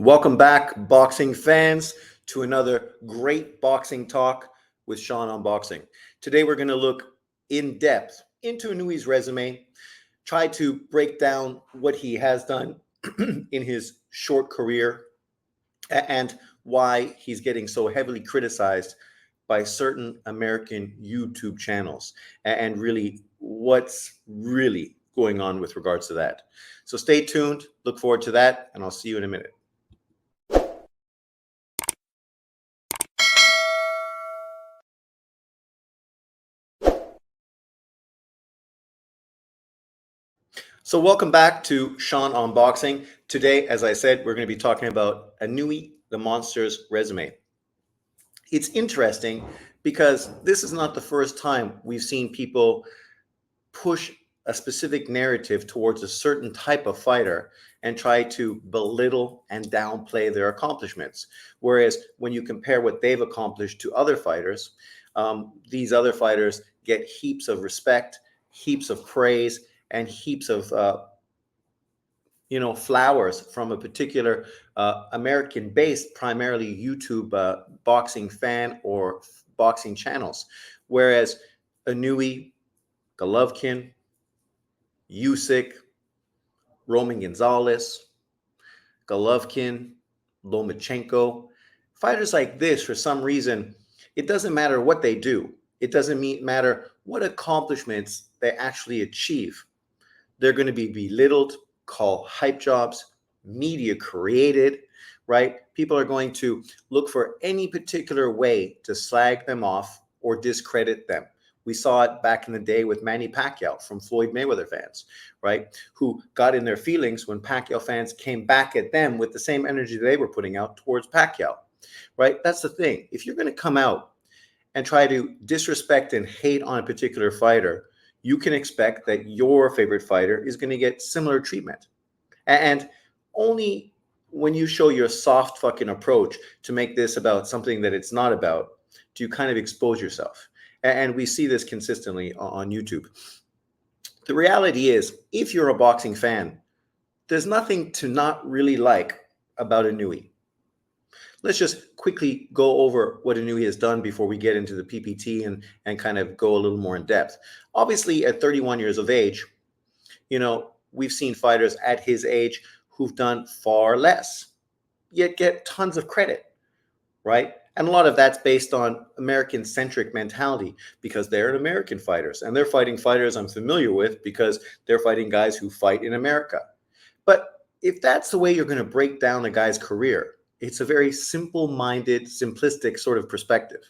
Welcome back, boxing fans, to another great boxing talk with Sean on Boxing. Today, we're going to look in depth into Inoue's resume, try to break down what he has done in his short career and why he's getting so heavily criticized by certain American YouTube channels, and really what's really going on with regards to that. So stay tuned, look forward to that, and I'll see you in a minute. So welcome back to Sean on Boxing. Today, as I said, we're going to be talking about Inoue the Monster's resume. It's interesting because this is not the first time we've seen people push a specific narrative towards a certain type of fighter and try to belittle and downplay their accomplishments. Whereas when you compare what they've accomplished to other fighters, these other fighters get heaps of respect, heaps of praise, and heaps of flowers from a particular American-based, primarily YouTube boxing fan or boxing channels. Whereas Inoue, Golovkin, Usyk, Roman Gonzalez, Golovkin, Lomachenko, fighters like this, for some reason, it doesn't matter what they do. It doesn't matter what accomplishments they actually achieve. They're going to be belittled, called hype jobs, media created, right? People are going to look for any particular way to slag them off or discredit them. We saw it back in the day with Manny Pacquiao from Floyd Mayweather fans, right? Who got in their feelings when Pacquiao fans came back at them with the same energy they were putting out towards Pacquiao, right? That's the thing. If you're going to come out and try to disrespect and hate on a particular fighter, you can expect that your favorite fighter is going to get similar treatment. And only when you show your soft fucking approach to make this about something that it's not about, do you kind of expose yourself. And we see this consistently on YouTube. The reality is, if you're a boxing fan, there's nothing to not really like about Inoue. Let's just quickly go over what Inoue has done before we get into the PPT and kind of go a little more in depth. Obviously, at 31 years of age, we've seen fighters at his age who've done far less, yet get tons of credit, right? And a lot of that's based on American-centric mentality because they're American fighters and they're fighting fighters I'm familiar with because they're fighting guys who fight in America. But if that's the way you're going to break down a guy's career, it's a very simple-minded, simplistic sort of perspective.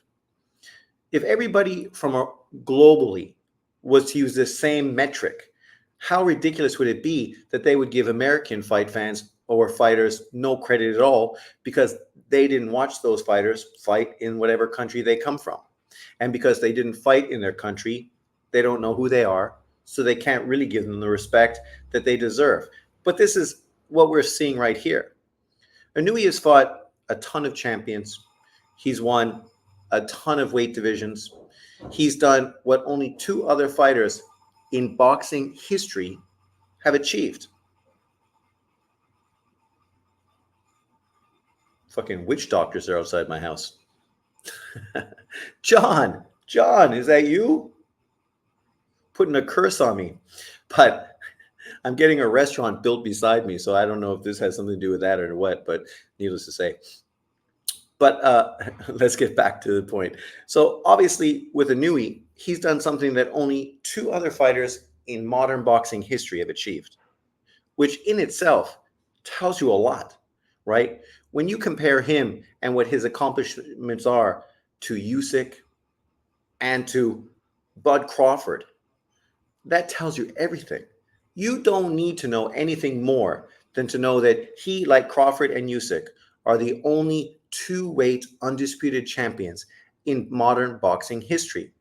If everybody from globally was to use the same metric, how ridiculous would it be that they would give American fight fans or fighters no credit at all because they didn't watch those fighters fight in whatever country they come from. And because they didn't fight in their country, they don't know who they are, so they can't really give them the respect that they deserve. But this is what we're seeing right here. Inoue has fought a ton of champions. He's won a ton of weight divisions. He's done what only two other fighters in boxing history have achieved. Fucking witch doctors are outside my house. John, is that you? Putting a curse on me. But I'm getting a restaurant built beside me, so I don't know if this has something to do with that or what, but needless to say. But let's get back to the point. So obviously with Inoue, he's done something that only two other fighters in modern boxing history have achieved, which in itself tells you a lot, right? When you compare him and what his accomplishments are to Usyk and to Bud Crawford, that tells you everything. You don't need to know anything more than to know that he, like Crawford and Usyk, are the only two-weight undisputed champions in modern boxing history.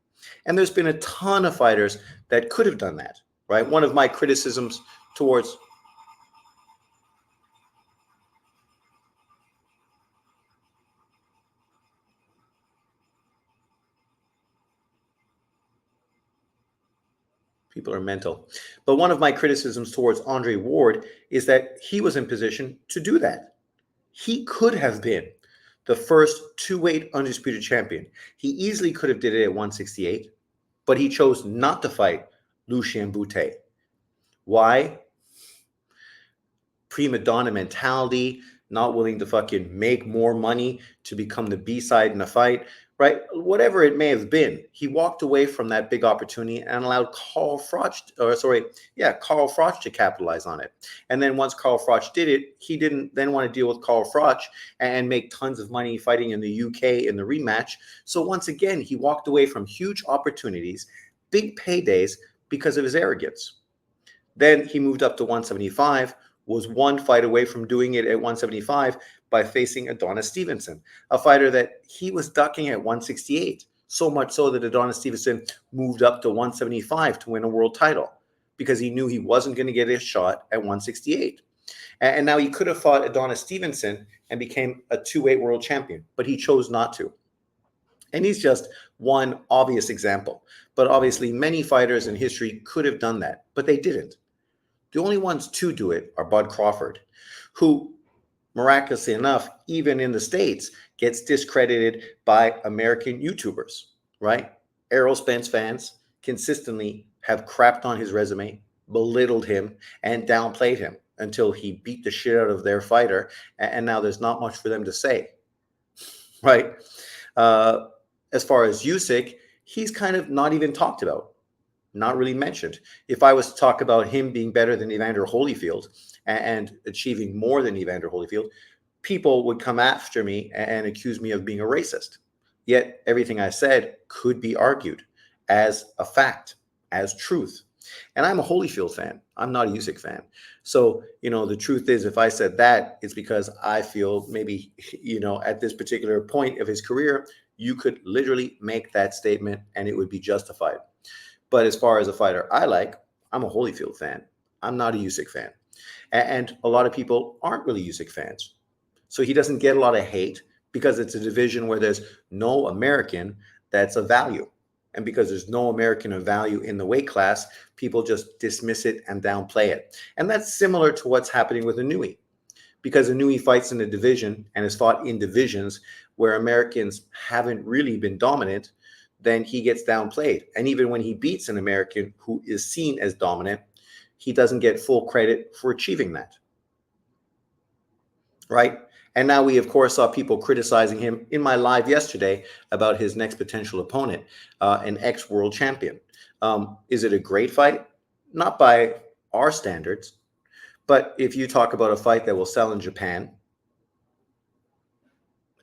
And there's been a ton of fighters that could have done that, right? One of my criticisms towards people are mental. But one of my criticisms towards Andre Ward is that he was in position to do that. He could have been the first two-weight undisputed champion. He easily could have did it at 168, but he chose not to fight Lucien Boutte. Why? Prima donna mentality, not willing to fucking make more money to become the B side in a fight, right? Whatever it may have been, he walked away from that big opportunity and allowed Carl Froch to capitalize on it. And then once Carl Froch did it, he didn't then want to deal with Carl Froch and make tons of money fighting in the UK in the rematch. So once again, he walked away from huge opportunities, big paydays because of his arrogance. Then he moved up to 175, was one fight away from doing it at 175 by facing Adonis Stevenson, a fighter that he was ducking at 168. So much so that Adonis Stevenson moved up to 175 to win a world title because he knew he wasn't going to get his shot at 168. And now he could have fought Adonis Stevenson and became a two-weight world champion, but he chose not to. And he's just one obvious example. But obviously, many fighters in history could have done that, but they didn't. The only ones to do it are Bud Crawford, who, miraculously enough, even in the States, gets discredited by American YouTubers, right? Errol Spence fans consistently have crapped on his resume, belittled him, and downplayed him until he beat the shit out of their fighter, and now there's not much for them to say, right? Uh, as far as Usyk, he's kind of not even talked about, not really mentioned. If I was to talk about him being better than Evander Holyfield and achieving more than Evander Holyfield, people would come after me and accuse me of being a racist. Yet everything I said could be argued as a fact, as truth. And I'm a Holyfield fan. I'm not a Usyk fan. So, the truth is, if I said that, it's because I feel maybe, at this particular point of his career, you could literally make that statement and it would be justified. But as far as a fighter I like, I'm a Holyfield fan. I'm not a Usyk fan. And a lot of people aren't really Usyk fans. So he doesn't get a lot of hate because it's a division where there's no American that's of value. And because there's no American of value in the weight class, people just dismiss it and downplay it. And that's similar to what's happening with Inoue. Because Inoue fights in a division and has fought in divisions where Americans haven't really been dominant, then he gets downplayed. And even when he beats an American who is seen as dominant, he doesn't get full credit for achieving that. Right? And now we, of course, saw people criticizing him in my live yesterday about his next potential opponent, an ex-world champion. Is it a great fight? Not by our standards. But if you talk about a fight that will sell in Japan,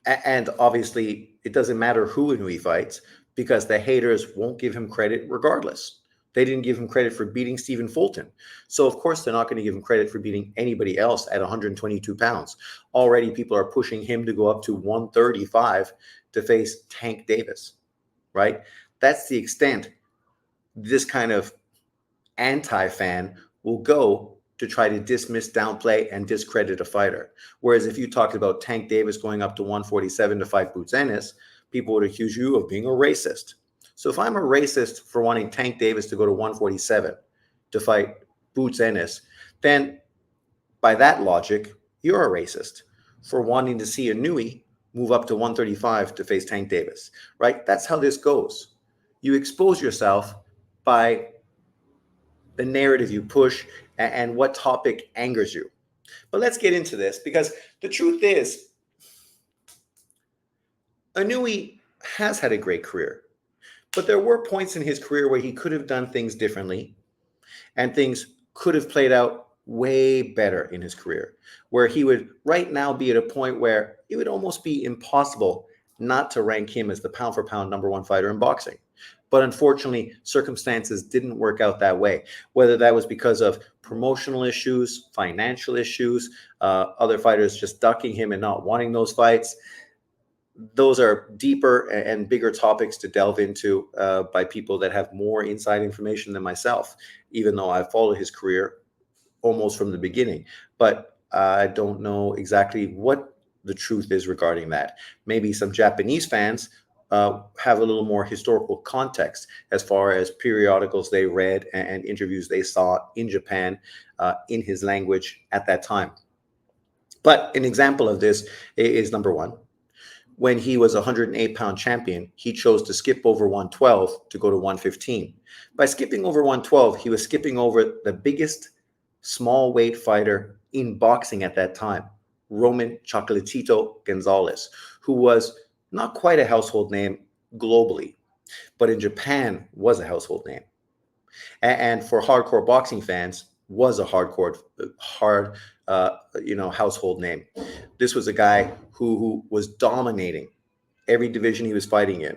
and obviously it doesn't matter who Inoue fights because the haters won't give him credit regardless. They didn't give him credit for beating Stephen Fulton. So, of course, they're not going to give him credit for beating anybody else at 122 pounds. Already, people are pushing him to go up to 135 to face Tank Davis, right? That's the extent this kind of anti-fan will go to try to dismiss, downplay, and discredit a fighter. Whereas if you talked about Tank Davis going up to 147 to fight Boots Ennis, people would accuse you of being a racist. So if I'm a racist for wanting Tank Davis to go to 147 to fight Boots Ennis, then by that logic, you're a racist for wanting to see Inoue move up to 135 to face Tank Davis, right? That's how this goes. You expose yourself by the narrative you push and what topic angers you. But let's get into this because the truth is, Inoue has had a great career, but there were points in his career where he could have done things differently and things could have played out way better in his career, where he would right now be at a point where it would almost be impossible not to rank him as the pound for pound number one fighter in boxing. But unfortunately, circumstances didn't work out that way, whether that was because of promotional issues, financial issues, other fighters just ducking him and not wanting those fights. Those are deeper and bigger topics to delve into by people that have more inside information than myself, even though I've followed his career almost from the beginning. But I don't know exactly what the truth is regarding that. Maybe some Japanese fans have a little more historical context as far as periodicals they read and interviews they saw in Japan in his language at that time. But an example of this is number one. When he was a 108-pound champion, he chose to skip over 112 to go to 115. By skipping over 112, he was skipping over the biggest small weight fighter in boxing at that time, Roman Chocolatito Gonzalez, who was not quite a household name globally, but in Japan was a household name. And for hardcore boxing fans, was a hard, household name. This was a guy who was dominating every division he was fighting in,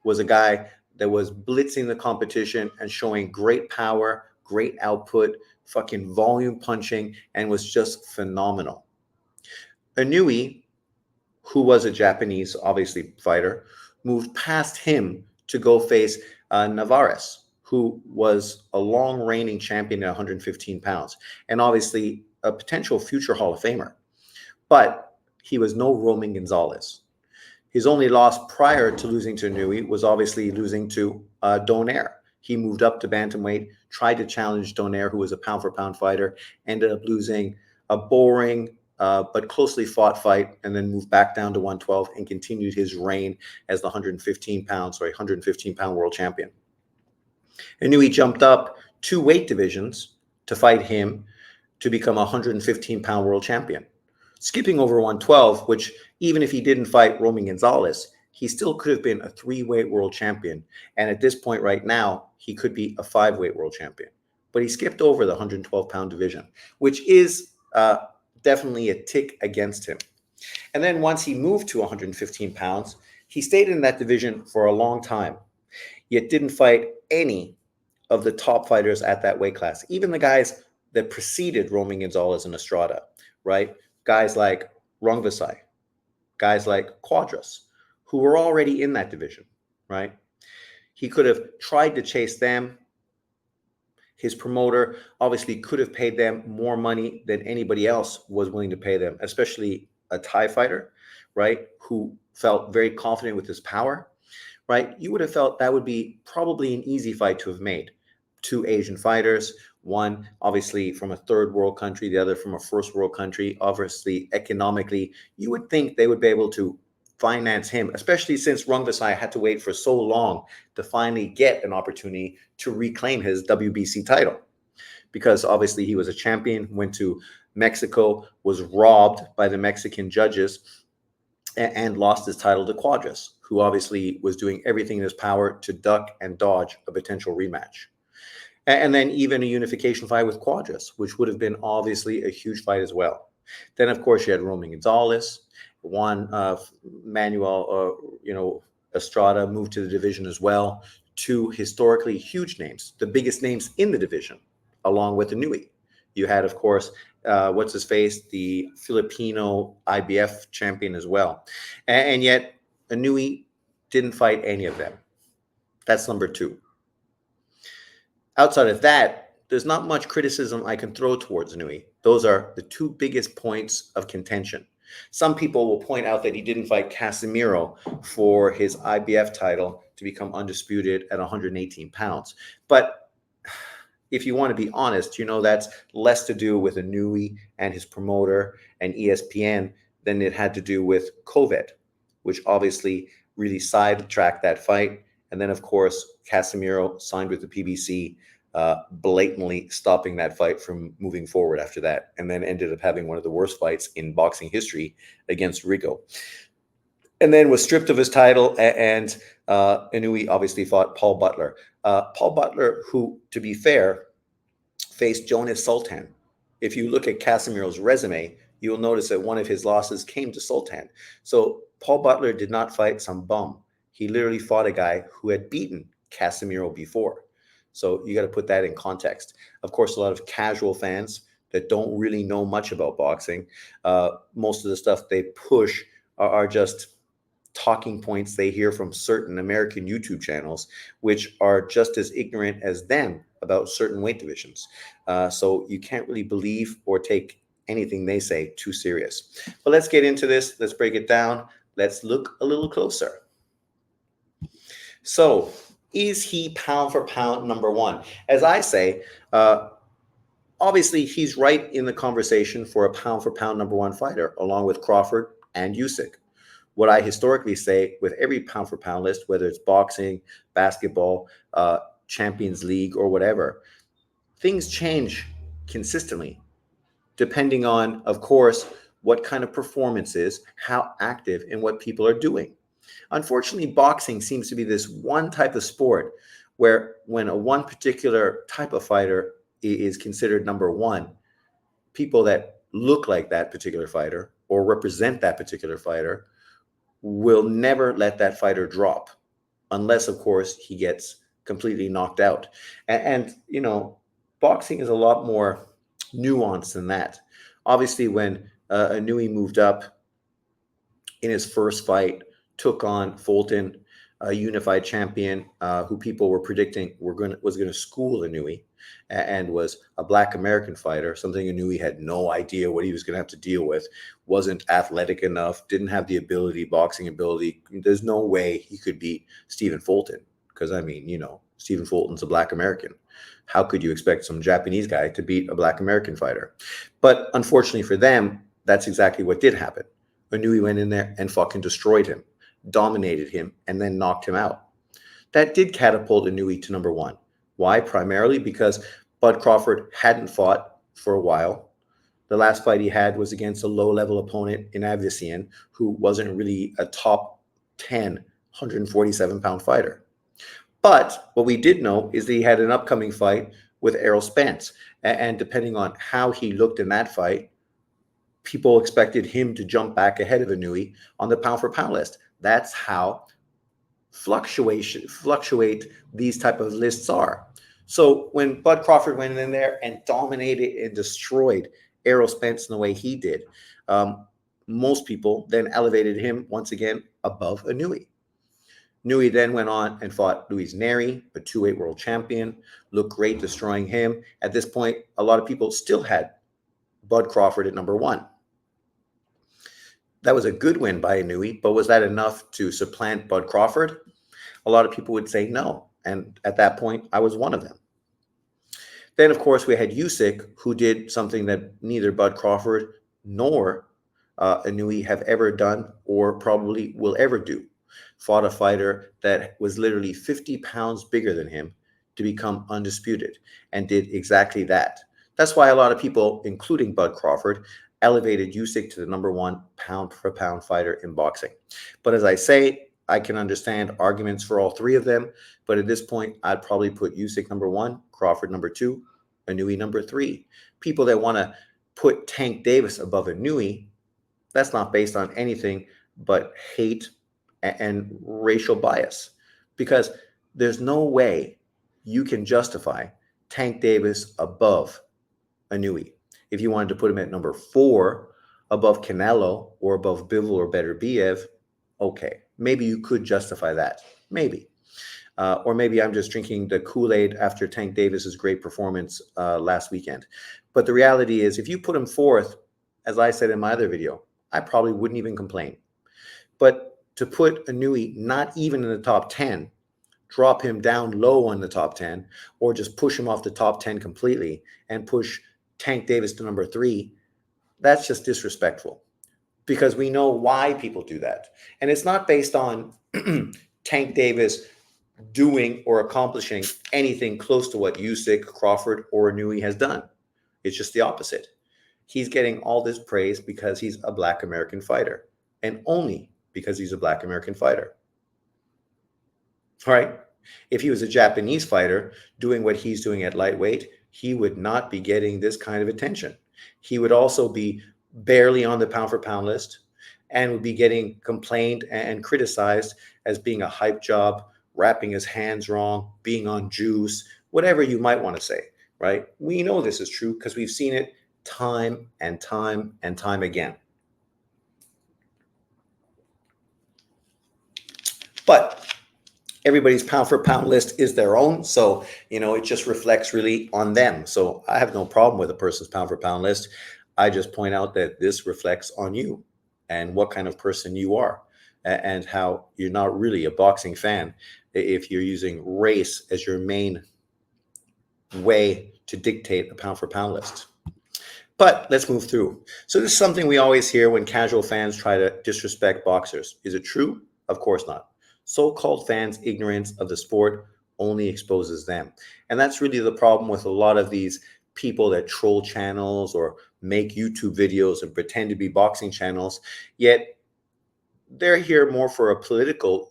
was a guy that was blitzing the competition and showing great power, great output, fucking volume punching, and was just phenomenal. Inoue, who was a Japanese, obviously, fighter, moved past him to go face Navarez, who was a long reigning champion at 115 pounds, and obviously a potential future Hall of Famer. But he was no Roman Gonzalez. His only loss prior to losing to Inoue was obviously losing to Donaire. He moved up to bantamweight, tried to challenge Donaire, who was a pound-for-pound fighter, ended up losing a boring but closely fought fight, and then moved back down to 112 and continued his reign as the 115-pound world champion. Inoue jumped up 2 weight divisions to fight him to become a 115-pound world champion, skipping over 112, which even if he didn't fight Roman Gonzalez, he still could have been a 3-weight world champion. And at this point right now, he could be a 5-weight world champion. But he skipped over the 112-pound division, which is definitely a tick against him. And then once he moved to 115 pounds, he stayed in that division for a long time, yet didn't fight any of the top fighters at that weight class, even the guys that preceded Roman Gonzalez and Estrada, right? Guys like Rungvisai, guys like Quadras, who were already in that division, right? He could have tried to chase them. His promoter obviously could have paid them more money than anybody else was willing to pay them, especially a Thai fighter, right? Who felt very confident with his power, right? You would have felt that would be probably an easy fight to have made. 2 Asian fighters, one obviously from a third world country, the other from a first world country. Obviously, economically, you would think they would be able to finance him, especially since Rungvisai had to wait for so long to finally get an opportunity to reclaim his WBC title. Because obviously he was a champion, went to Mexico, was robbed by the Mexican judges, and lost his title to Quadras, who obviously was doing everything in his power to duck and dodge a potential rematch. And then even a unification fight with Quadras, which would have been obviously a huge fight as well. Then, of course, you had Roman Gonzalez, Juan Manuel, Estrada moved to the division as well. 2 historically huge names, the biggest names in the division, along with Inoue. You had, of course, what's his face, the Filipino IBF champion as well. And yet, Inoue didn't fight any of them. That's number 2. Outside of that, there's not much criticism I can throw towards Inoue. Those are the 2 biggest points of contention. Some people will point out that he didn't fight Casemiro for his IBF title to become undisputed at 118 pounds. But if you want to be honest, that's less to do with Inoue and his promoter and ESPN than it had to do with COVID, which obviously really sidetracked that fight. And then, of course, Casemiro signed with the PBC, blatantly stopping that fight from moving forward after that, and then ended up having one of the worst fights in boxing history against Rigo. And then was stripped of his title, and Inoue obviously fought Paul Butler. Paul Butler, who, to be fair, faced Jonas Sultan. If you look at Casemiro's resume, you will notice that one of his losses came to Sultan. So Paul Butler did not fight some bum. He literally fought a guy who had beaten Casemiro before. So you got to put that in context. Of course, a lot of casual fans that don't really know much about boxing, most of the stuff they push are just talking points they hear from certain American YouTube channels, which are just as ignorant as them about certain weight divisions. So you can't really believe or take anything they say too serious. But let's get into this. Let's break it down. Let's look a little closer. So, is he pound for pound number 1? As I say, Obviously, he's right in the conversation for a pound for pound number one fighter, along with Crawford and Usyk. What I historically say with every pound for pound list, whether it's boxing, basketball, Champions League, or whatever, things change consistently depending on, of course, what kind of performance is, how active, and what people are doing. Unfortunately, boxing seems to be this one type of sport where when a one particular type of fighter is considered number one, people that look like that particular fighter or represent that particular fighter will never let that fighter drop unless, of course, he gets completely knocked out. Boxing is a lot more nuanced than that. Obviously, when Inoue moved up in his first fight, took on Fulton, a unified champion who people were predicting was going to school Inoue and was a Black American fighter, something Inoue had no idea what he was going to have to deal with, wasn't athletic enough, didn't have the ability, boxing ability. There's no way he could beat Stephen Fulton because, Stephen Fulton's a Black American. How could you expect some Japanese guy to beat a Black American fighter? But unfortunately for them, that's exactly what did happen. Inoue went in there and fucking destroyed him, dominated him, and then knocked him out. That did catapult Inoue to number one. Why? Primarily because Bud Crawford hadn't fought for a while. The last fight he had was against a low-level opponent in Avician, who wasn't really a top 10, 147-pound fighter. But what we did know is that he had an upcoming fight with Errol Spence. And depending on how he looked in that fight, people expected him to jump back ahead of Inoue on the pound-for-pound list. That's how fluctuate these type of lists are. So when Bud Crawford went in there and dominated and destroyed Errol Spence in the way he did, most people then elevated him once again above Inoue. Inoue then went on and fought Luis Neri, a 2-weight world champion, looked great destroying him. At this point, a lot of people still had Bud Crawford at number one. That was a good win by Inoue, but was that enough to supplant Bud Crawford? A lot of people would say no. And at that point, I was one of them. Then, of course, we had Usyk, who did something that neither Bud Crawford nor Inoue have ever done or probably will ever do. Fought a fighter that was literally 50 pounds bigger than him to become undisputed and did exactly that. That's why a lot of people, including Bud Crawford, elevated Usyk to the number one pound-for-pound fighter in boxing. But as I say, I can understand arguments for all three of them. But at this point, I'd probably put Usyk number one, Crawford number two, Inoue number three. People that want to put Tank Davis above Inoue, that's not based on anything but hate and racial bias. Because there's no way you can justify Tank Davis above Inoue. If you wanted to put him at number four, above Canelo or above Bivol or Beterbiev, okay, maybe you could justify that. Maybe. Or maybe I'm just drinking the Kool-Aid after Tank Davis's great performance last weekend. But the reality is, if you put him fourth, as I said in my other video, I probably wouldn't even complain. But to put Inoue not even in the top 10, drop him down low on the top 10, or just push him off the top 10 completely and push Tank Davis to number three, that's just disrespectful. Because we know why people do that. And it's not based on Tank Davis doing or accomplishing anything close to what Usyk, Crawford, or Inoue has done. It's just the opposite. He's getting all this praise because he's a Black American fighter, and only because he's a Black American fighter. All right? If he was a Japanese fighter doing what he's doing at lightweight, he would not be getting this kind of attention. He would also be barely on the pound-for-pound list and would be getting complained and criticized as being a hype job, wrapping his hands wrong, being on juice, whatever you might want to say, right? We know this is true because we've seen it time and time and time again. But everybody's pound-for-pound list is their own, so it just reflects really on them. So I have no problem with a person's pound-for-pound list. I just point out that this reflects on you and what kind of person you are, and how you're not really a boxing fan if you're using race as your main way to dictate a pound for pound list. But let's move through. So this is something we always hear when casual fans try to disrespect boxers. Is it true? Of course not. So-called fans' ignorance of the sport only exposes them. And that's really the problem with a lot of these people that troll channels or make YouTube videos and pretend to be boxing channels, yet they're here more for a political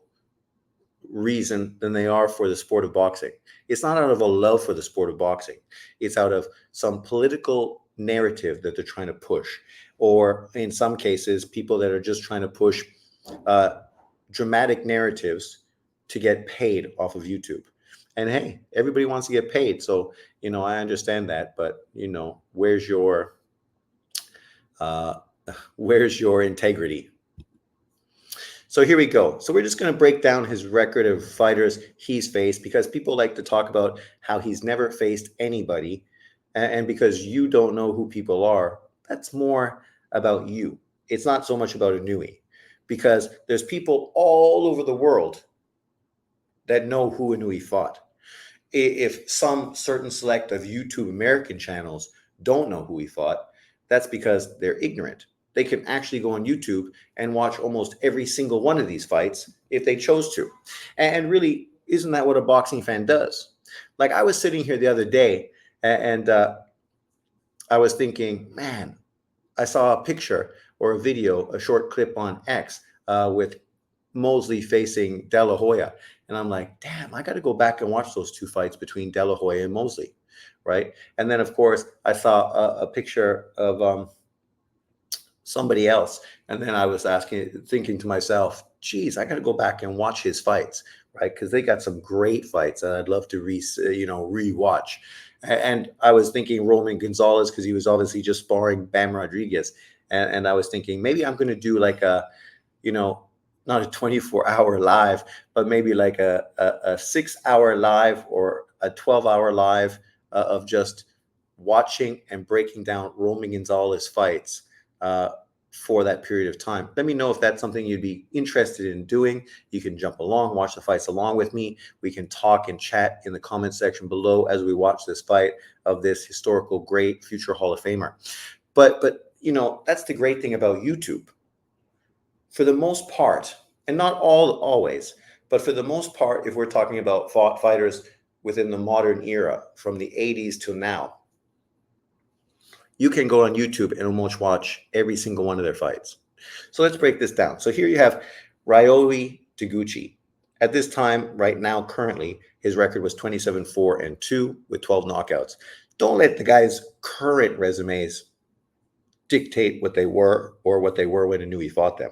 reason than they are for the sport of boxing. It's not out of a love for the sport of boxing. It's out of some political narrative that they're trying to push, or in some cases, people that are just trying to push uh, dramatic narratives to get paid off of YouTube. And hey, everybody wants to get paid, so I understand that. But uh, where's your integrity? So here we go. So we're just going to break down his record of fighters he's faced, because people like to talk about how he's never faced anybody. And because you don't know who people are, that's more about you. It's not so much about Inoue, because there's people all over the world that know who Inoue fought. If some certain select of YouTube American channels don't know who he fought, that's because they're ignorant. They can actually go on YouTube and watch almost every single one of these fights if they chose to. And really, isn't that what a boxing fan does? Like, I was sitting here the other day, and I was thinking, man, I saw a picture or a video, a short clip on X with Mosley facing De La Hoya. And I'm like, damn, I got to go back and watch those two fights between De La Hoya and Mosley, right? And then, of course, I saw a picture of somebody else. And then I was thinking to myself, geez, I got to go back and watch his fights, right? Because they got some great fights that I'd love to rewatch. And I was thinking Roman Gonzalez, because he was obviously just sparring Bam Rodriguez. And I was thinking maybe I'm going to do like not a 24-hour live, but maybe like a 6-hour live or a 12-hour live of just watching and breaking down Roman Gonzalez fights for that period of time. Let me know if that's something you'd be interested in doing. You can jump along, watch the fights along with me. We can talk and chat in the comment section below as we watch this fight of this historical great future Hall of Famer. But that's the great thing about YouTube. For the most part, and not always, but for the most part, if we're talking about fighters within the modern era from the 80s to now, you can go on YouTube and almost watch every single one of their fights. So let's break this down. So here you have Ryohei Taguchi. At this time, right now, currently, his record was 27-4-2 with 12 knockouts. Don't let the guy's current resumes dictate what they were or what they were when Inoue fought them.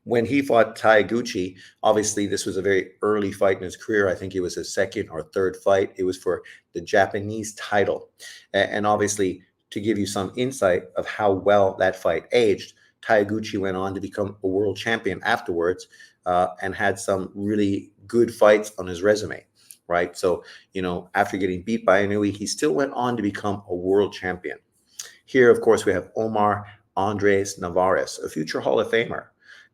When he fought Taguchi, obviously this was a very early fight in his career. I think it was his second or third fight. It was for the Japanese title. And obviously, to give you some insight of how well that fight aged, Taguchi went on to become a world champion afterwards and had some really good fights on his resume, right? So, after getting beat by Inoue, he still went on to become a world champion. Here, of course, we have Omar Andres Navarez, a future Hall of Famer,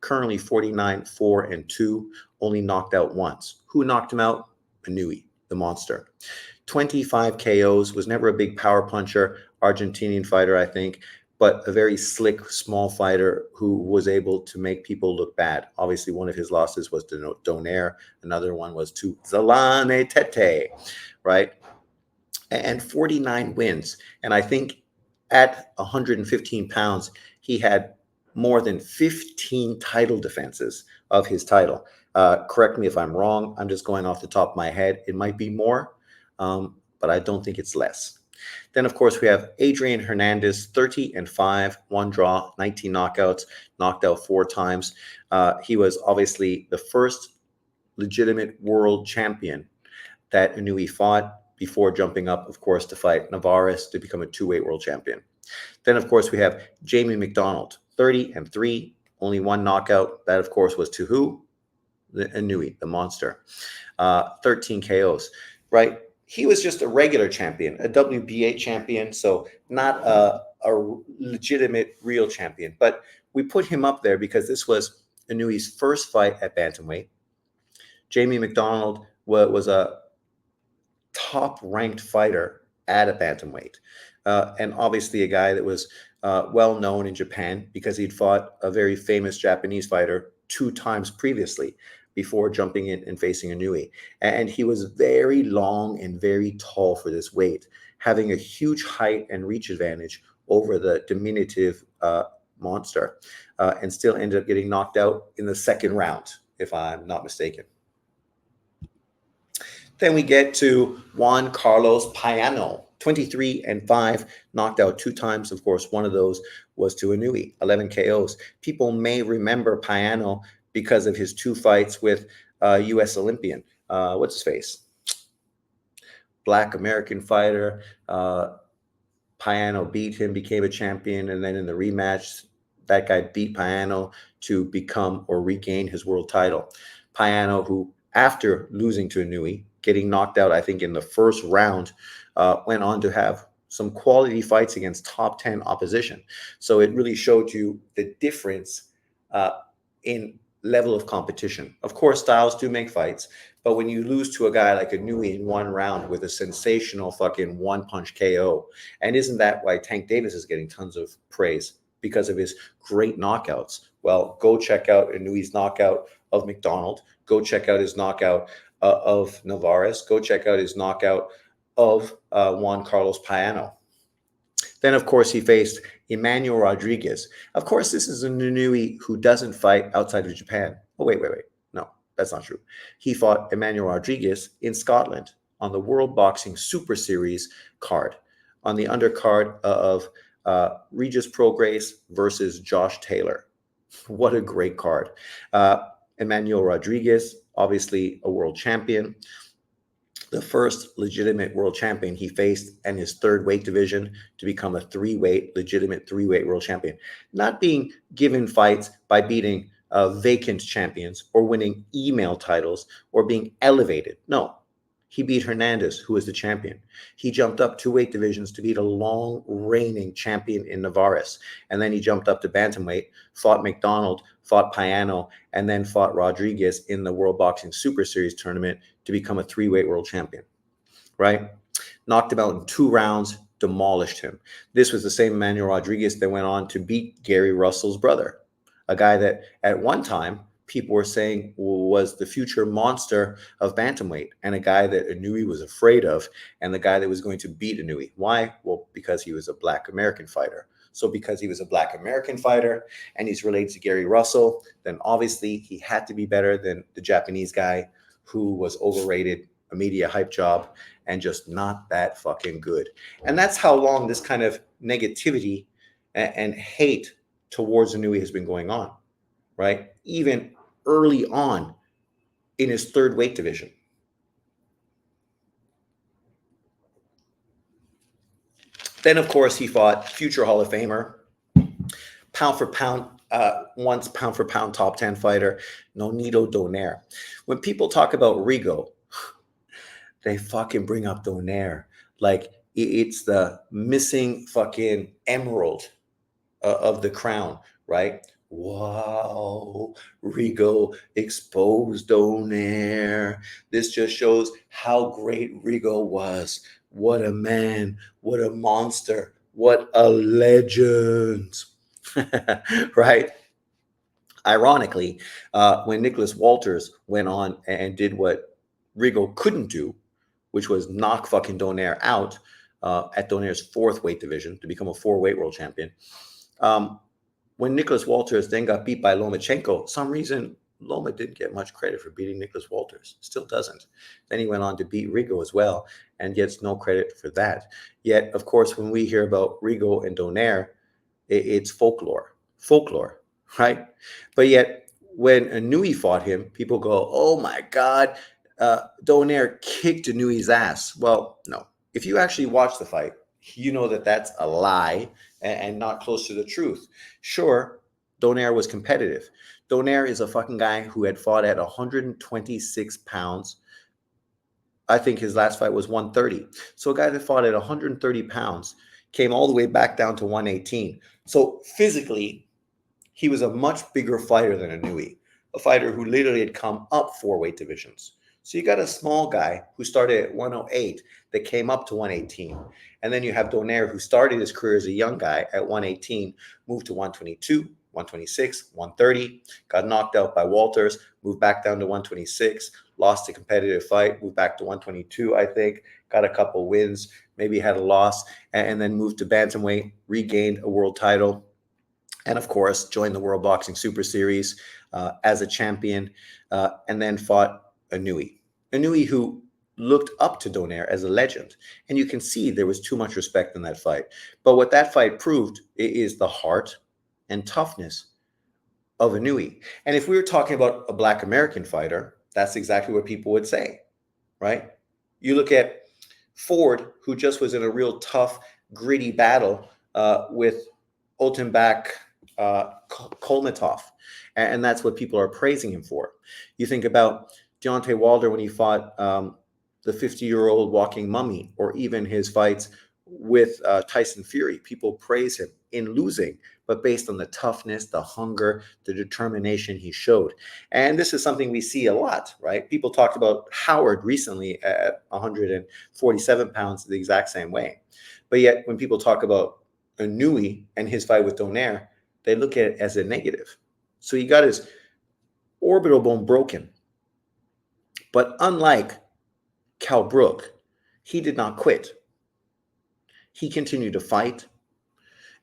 currently 49-4-2, only knocked out once. Who knocked him out? Inoue, the monster. 25 KOs, was never a big power puncher, Argentinian fighter, I think, but a very slick, small fighter who was able to make people look bad. Obviously, one of his losses was to Donaire. Another one was to Zalane Tete, right? And 49 wins. And I think at 115 pounds, he had more than 15 title defenses of his title. Correct me if I'm wrong. I'm just going off the top of my head. It might be more, but I don't think it's less. Then, of course, we have Adrian Hernandez, 30-5, 1 draw, 19 knockouts, knocked out 4 times. He was obviously the first legitimate world champion that Inoue fought before jumping up, of course, to fight Navarez to become a 2-weight world champion. Then, of course, we have Jamie McDonald, 30-3, only 1 knockout. That, of course, was to who? The Inoue, the monster. 13 KOs, right? He was just a regular champion, a WBA champion, so not a legitimate real champion. But we put him up there because this was Inoue's first fight at bantamweight. Jamie McDonald was a top-ranked fighter at a bantamweight. And obviously a guy that was well known in Japan because he'd fought a very famous Japanese fighter 2 times previously before jumping in and facing Inoue. And he was very long and very tall for this weight, having a huge height and reach advantage over the diminutive monster, and still ended up getting knocked out in the second round, if I'm not mistaken. Then we get to Juan Carlos Payano, 23-5, knocked out 2 times. Of course, one of those was to Inoue, 11 KOs. People may remember Payano because of his 2 fights with U.S. Olympian. What's his face? Black American fighter. Payano beat him, became a champion, and then in the rematch, that guy beat Payano to become or regain his world title. Payano, who after losing to Inoue, getting knocked out, I think, in the first round, went on to have some quality fights against top 10 opposition. So it really showed you the difference in level of competition. Of course, styles do make fights, but when you lose to a guy like Inoue in 1 round with a sensational fucking one-punch KO, and isn't that why Tank Davis is getting tons of praise? Because of his great knockouts. Well, go check out Inoue's knockout of McDonald. Go check out his knockout of Navarez. Go check out his knockout of Juan Carlos Payano. Then, of course, he faced Emmanuel Rodriguez. Of course, this is a Inoue who doesn't fight outside of Japan. Oh, wait. No, that's not true. He fought Emmanuel Rodriguez in Scotland on the World Boxing Super Series card, on the undercard of Regis Prograis versus Josh Taylor. What a great card. Emmanuel Rodriguez, obviously a world champion, the first legitimate world champion he faced, and his third weight division to become a legitimate three-weight world champion. Not being given fights by beating vacant champions or winning email titles or being elevated. No, he beat Hernandez, who was the champion. He jumped up 2 weight divisions to beat a long reigning champion in Navarez. And then he jumped up to bantamweight, fought McDonald, fought Payano, and then fought Rodriguez in the World Boxing Super Series tournament to become a 3-weight world champion, right? Knocked him out in 2 rounds, demolished him. This was the same Emmanuel Rodriguez that went on to beat Gary Russell's brother, a guy that at one time people were saying was the future monster of bantamweight, and a guy that Inoue was afraid of, and the guy that was going to beat Inoue. Why? Well, because he was a Black American fighter. So because he was a Black American fighter and he's related to Gary Russell, then obviously he had to be better than the Japanese guy who was overrated, a media hype job, and just not that fucking good. And that's how long this kind of negativity and hate towards Inoue has been going on, right? Even early on in his 3rd weight division. Then, of course, he fought future Hall of Famer, pound for pound, once pound for pound top 10 fighter, Nonito Donaire. When people talk about Rigo, they fucking bring up Donaire like it's the missing fucking emerald of the crown, right? Wow, Rigo exposed Donaire. This just shows how great Rigo was. What a man, what a monster, what a legend, right? Ironically, when Nicholas Walters went on and did what Rigo couldn't do, which was knock fucking Donaire out at Donaire's 4th weight division to become a 4-weight world champion. When Nicholas Walters then got beat by Lomachenko, some reason Loma didn't get much credit for beating Nicholas Walters. Still doesn't. Then he went on to beat Rigo as well and gets no credit for that. Yet, of course, when we hear about Rigo and Donaire, it's folklore, right? But yet, when Inoue fought him, people go, oh my God, Donaire kicked Inoue's ass. Well, no. If you actually watch the fight, you know that that's a lie and not close to the truth. Sure, Donaire was competitive. Donaire is a fucking guy who had fought at 126 pounds. I think his last fight was 130. So a guy that fought at 130 pounds came all the way back down to 118. So physically, he was a much bigger fighter than Inoue, a fighter who literally had come up 4 weight divisions. So you got a small guy who started at 108 that came up to 118. And then you have Donaire, who started his career as a young guy at 118, moved to 122, 126, 130, got knocked out by Walters, moved back down to 126, lost a competitive fight, moved back to 122, I think, got a couple wins, maybe had a loss, and then moved to bantamweight, regained a world title, and of course joined the World Boxing Super Series as a champion, and then fought Inoue. Inoue, who looked up to Donaire as a legend, and you can see there was too much respect in that fight. But what that fight proved is the heart and toughness of Inoue. And if we were talking about a Black American fighter, that's exactly what people would say, right? You look at Ford, who just was in a real tough, gritty battle with Oltenbach Kolmatov, and that's what people are praising him for. You think about Deontay Wilder when he fought the 50-year-old walking mummy, or even his fights with Tyson Fury. People praise him in losing, but based on the toughness, the hunger, the determination he showed. And this is something we see a lot, right? People talked about Howard recently at 147 pounds the exact same way. But yet when people talk about Inoue and his fight with Donaire, they look at it as a negative. So he got his orbital bone broken. But unlike Cal Brook, he did not quit. He continued to fight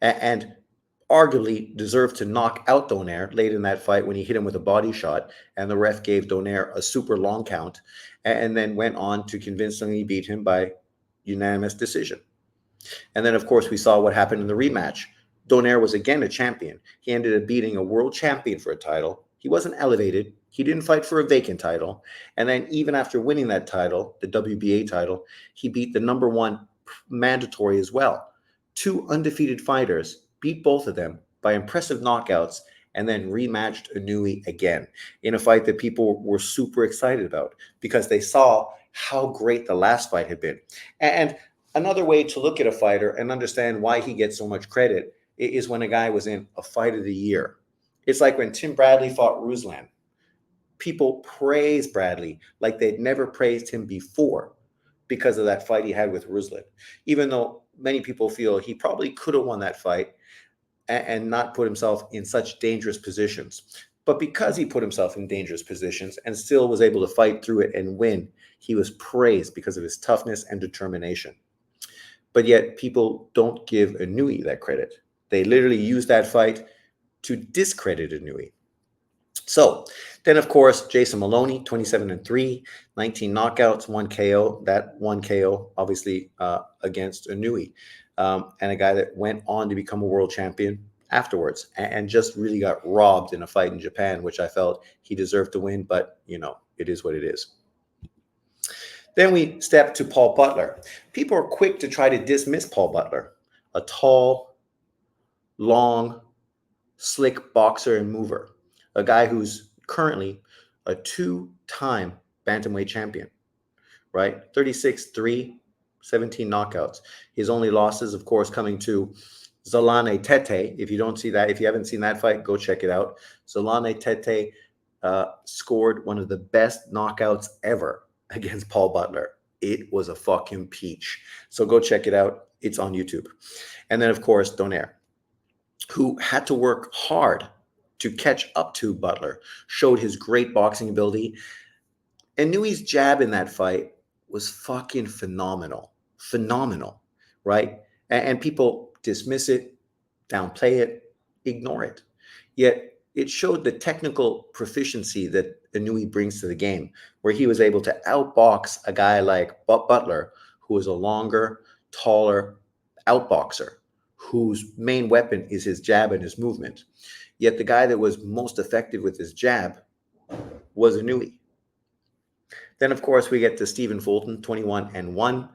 and arguably deserved to knock out Donaire late in that fight when he hit him with a body shot, and the ref gave Donaire a super long count, and then went on to convincingly beat him by unanimous decision. And then, of course, we saw what happened in the rematch. Donaire was again a champion. He ended up beating a world champion for a title. He wasn't elevated. He didn't fight for a vacant title. And then even after winning that title, the WBA title, he beat the number one mandatory as well. Two undefeated fighters, beat both of them by impressive knockouts, and then rematched Inoue again in a fight that people were super excited about because they saw how great the last fight had been. And another way to look at a fighter and understand why he gets so much credit is when a guy was in a fight of the year. It's like when Tim Bradley fought Ruslan. People praise Bradley like they'd never praised him before because of that fight he had with Ruslan, even though many people feel he probably could have won that fight and not put himself in such dangerous positions. But because he put himself in dangerous positions and still was able to fight through it and win, he was praised because of his toughness and determination. But yet people don't give Inoue that credit. They literally use that fight to discredit Inoue. So then, of course, Jason Maloney, 27-3, 19 knockouts, 1 KO. That 1 KO, obviously, against Inoue, and a guy that went on to become a world champion afterwards and just really got robbed in a fight in Japan, which I felt he deserved to win, but, it is what it is. Then we step to Paul Butler. People are quick to try to dismiss Paul Butler, a tall, long, slick boxer and mover, a guy who's currently a two-time bantamweight champion, right? 36-3, 17 knockouts. His only losses, of course, coming to Zolane Tete. If you don't see that, if you haven't seen that fight, go check it out. Zolane Tete scored one of the best knockouts ever against Paul Butler. It was a fucking peach. So go check it out. It's on YouTube. And then, of course, Donaire, who had to work hard to catch up to Butler, showed his great boxing ability. And Inoue's jab in that fight was fucking phenomenal. Phenomenal, right? And people dismiss it, downplay it, ignore it. Yet it showed the technical proficiency that Inoue brings to the game, where he was able to outbox a guy like Butler, who is a longer, taller outboxer, whose main weapon is his jab and his movement. Yet the guy that was most effective with his jab was Inoue. Then, of course, we get to Stephen Fulton, 21-1,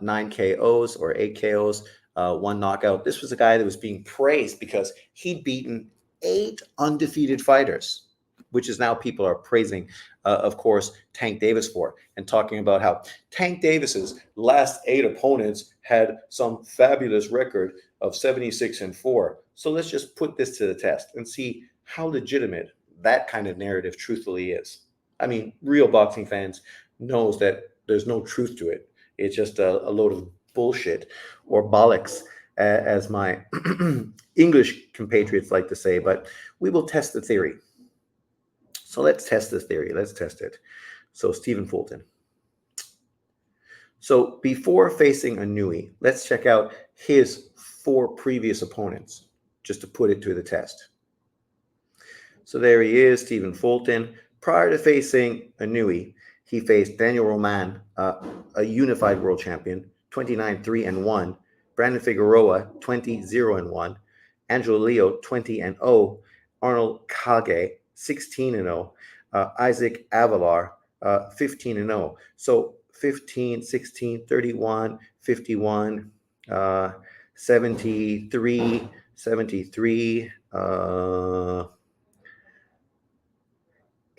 9 KOs or 8 KOs, 1 knockout. This was a guy that was being praised because he'd beaten 8 undefeated fighters, which is now people are praising, of course, Tank Davis for, and talking about how Tank Davis's last 8 opponents had some fabulous record of 76-4. So let's just put this to the test and see how legitimate that kind of narrative truthfully is. I mean, real boxing fans knows that there's no truth to it. It's just a load of bullshit or bollocks, as my English compatriots like to say. But we will test the theory. So let's test this theory. Let's test it. So Stephen Fulton. So before facing Inoue, let's check out his 4 previous opponents, just to put it to the test. So there he is, Stephen Fulton. Prior to facing Inoue, he faced Daniel Roman, a unified world champion, 29-3-1. Brandon Figueroa, 20-0-1. Angelo Leo, 20-0. Arnold Kage, 16-0. Isaac Avalar, 15-0. So 15, 16, 31, 51, 73, 73,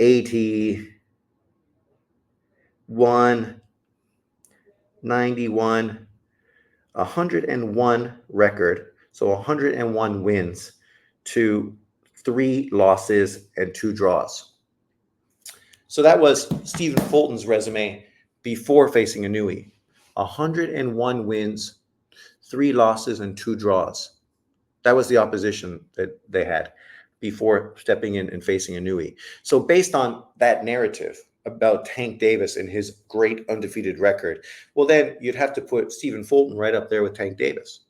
81, 91, 101 record. So 101 wins to 3 losses and 2 draws. So that was Stephen Fulton's resume before facing Inoue. 101 wins, 3 losses, and 2 draws. That was the opposition that they had before stepping in and facing Inoue. So based on that narrative about Tank Davis and his great undefeated record, well, then you'd have to put Stephen Fulton right up there with Tank Davis.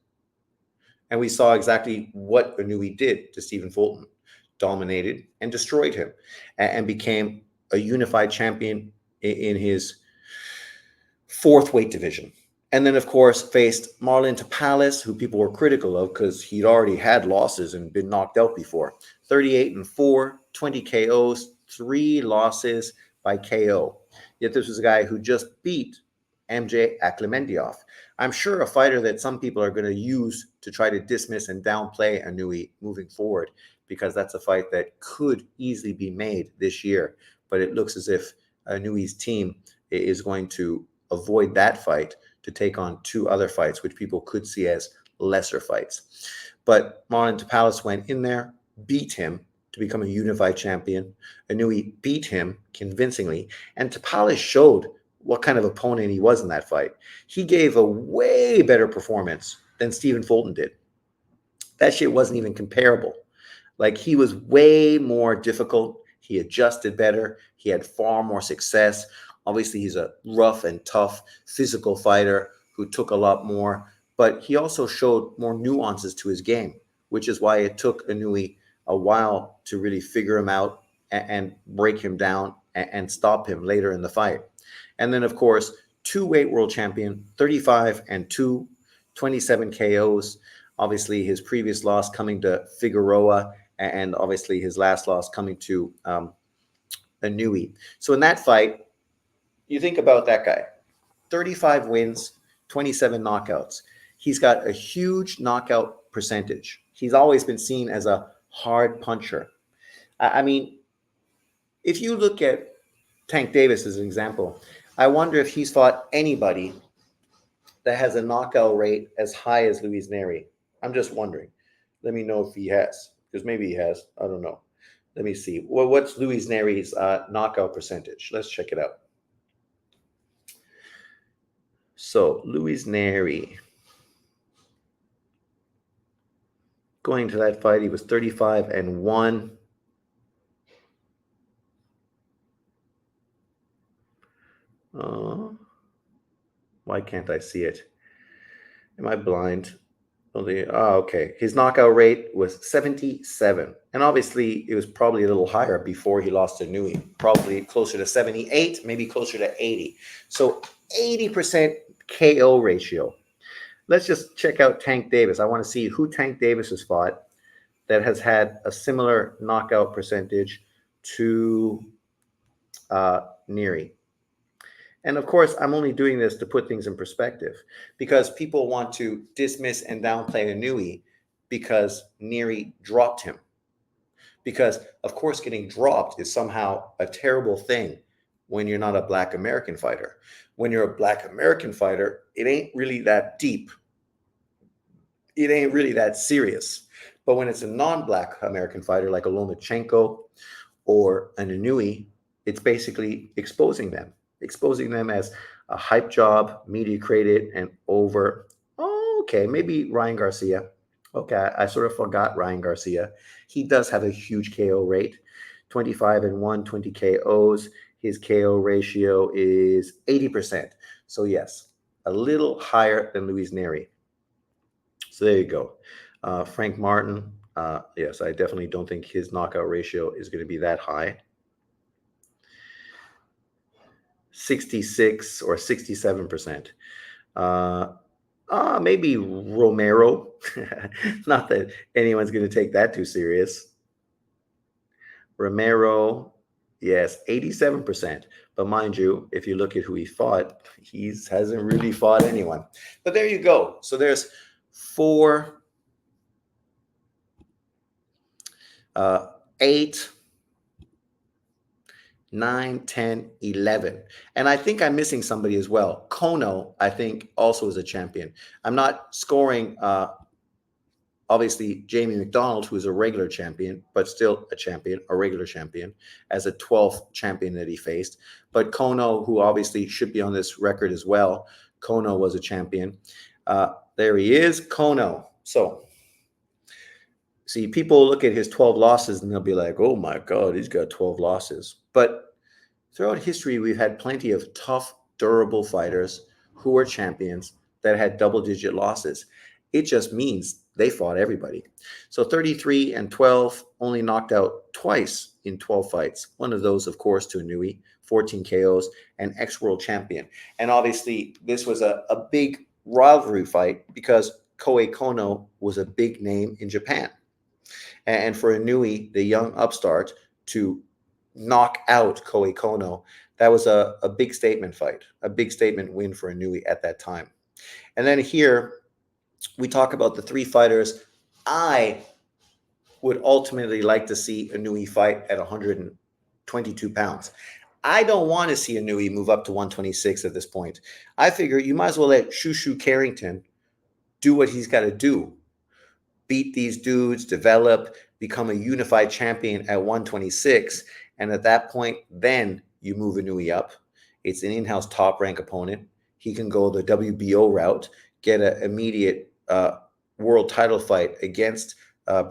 And we saw exactly what Inoue did to Stephen Fulton. Dominated and destroyed him and became a unified champion in his 4th weight division. And then, of course, faced Marlon Tapales, who people were critical of because he'd already had losses and been knocked out before. 38-4, 20 KOs, 3 losses by KO. Yet this was a guy who just beat MJ Akhmedov. I'm sure a fighter that some people are going to use to try to dismiss and downplay Inoue moving forward, because that's a fight that could easily be made this year. But it looks as if Inoue's team is going to avoid that fight to take on 2 other fights, which people could see as lesser fights. But Marlon Tapales went in there, beat him to become a unified champion. Inoue beat him convincingly, and Tapales showed what kind of opponent he was in that fight. He gave a way better performance than Stephen Fulton did. That shit wasn't even comparable. Like, he was way more difficult. He adjusted better. He had far more success. Obviously, he's a rough and tough physical fighter who took a lot more, but he also showed more nuances to his game, which is why it took Inoue a while to really figure him out and break him down and stop him later in the fight. And then, of course, 2-weight world champion, 35-2, 27 KOs. Obviously, his previous loss coming to Figueroa, and obviously his last loss coming to Inoue. So in that fight, you think about that guy, 35 wins, 27 knockouts. He's got a huge knockout percentage. He's always been seen as a hard puncher. I mean, if you look at Tank Davis as an example, I wonder if he's fought anybody that has a knockout rate as high as Luis Neri. I'm just wondering. Let me know if he has, because maybe he has. I don't know. Let me see. Well, what's Luis Neri's knockout percentage? Let's check it out. So Luis Neri, going to that fight, he was 35-1. Why can't I see it? Am I blind? Okay. His knockout rate was 77. And obviously, it was probably a little higher before he lost to Inoue. Probably closer to 78, maybe closer to 80. So 80% KO ratio. Let's just check out Tank Davis. I want to see who Tank Davis has fought that has had a similar knockout percentage to Neri. And of course, I'm only doing this to put things in perspective, because people want to dismiss and downplay Inoue because Neri dropped him. Because, of course, getting dropped is somehow a terrible thing when you're not a Black American fighter. When you're a Black American fighter, it ain't really that deep. It ain't really that serious. But when it's a non-Black American fighter like a Lomachenko or an Inoue, It's basically exposing them as a hype job, media created and over. Oh, okay, maybe Ryan Garcia. Okay, I sort of forgot Ryan Garcia. He does have a huge KO rate, 25 and 120 KOs. His KO ratio is 80%. So yes, a little higher than Luis Neri. So there you go. Frank Martin. Yes, I definitely don't think his knockout ratio is going to be that high. 66 or 67%. Uh, Maybe Romero. Not that anyone's going to take that too serious. Romero, yes, 87%. But mind you, if you look at who he fought, he hasn't really fought anyone. But there you go. So there's four, 8, 9, 10, 11. And I think I'm missing somebody as well. Kono, I think, also is a champion. I'm not scoring, obviously, Jamie McDonald, who is a regular champion, but still a champion, a regular champion, as a 12th champion that he faced. But Kono, who obviously should be on this record as well, Kono was a champion. There he is, Kono. So, see, people look at his 12 losses and they'll be like, oh my God, he's got 12 losses. But throughout history, we've had plenty of tough, durable fighters who were champions that had double digit losses. It just means they fought everybody. So 33 and 12 only knocked out twice in 12 fights. One of those, of course, to Inoue, 14 KOs, and ex world champion. And obviously, this was a big rivalry fight because Koei Kono was a big name in Japan. And for Inoue, the young upstart, to knock out Koei Kono, that was a big statement fight, a big statement win for Inoue at that time. And then here we talk about the three fighters I would ultimately like to see Inoue fight at 122 pounds. I don't want to see Inoue move up to 126 at this point. I figure you might as well let Shushu Carrington do what he's got to do, beat these dudes, develop, become a unified champion at 126. And at that point, then you move Inoue up. It's an in-house top rank opponent. He can go the WBO route, get an immediate world title fight against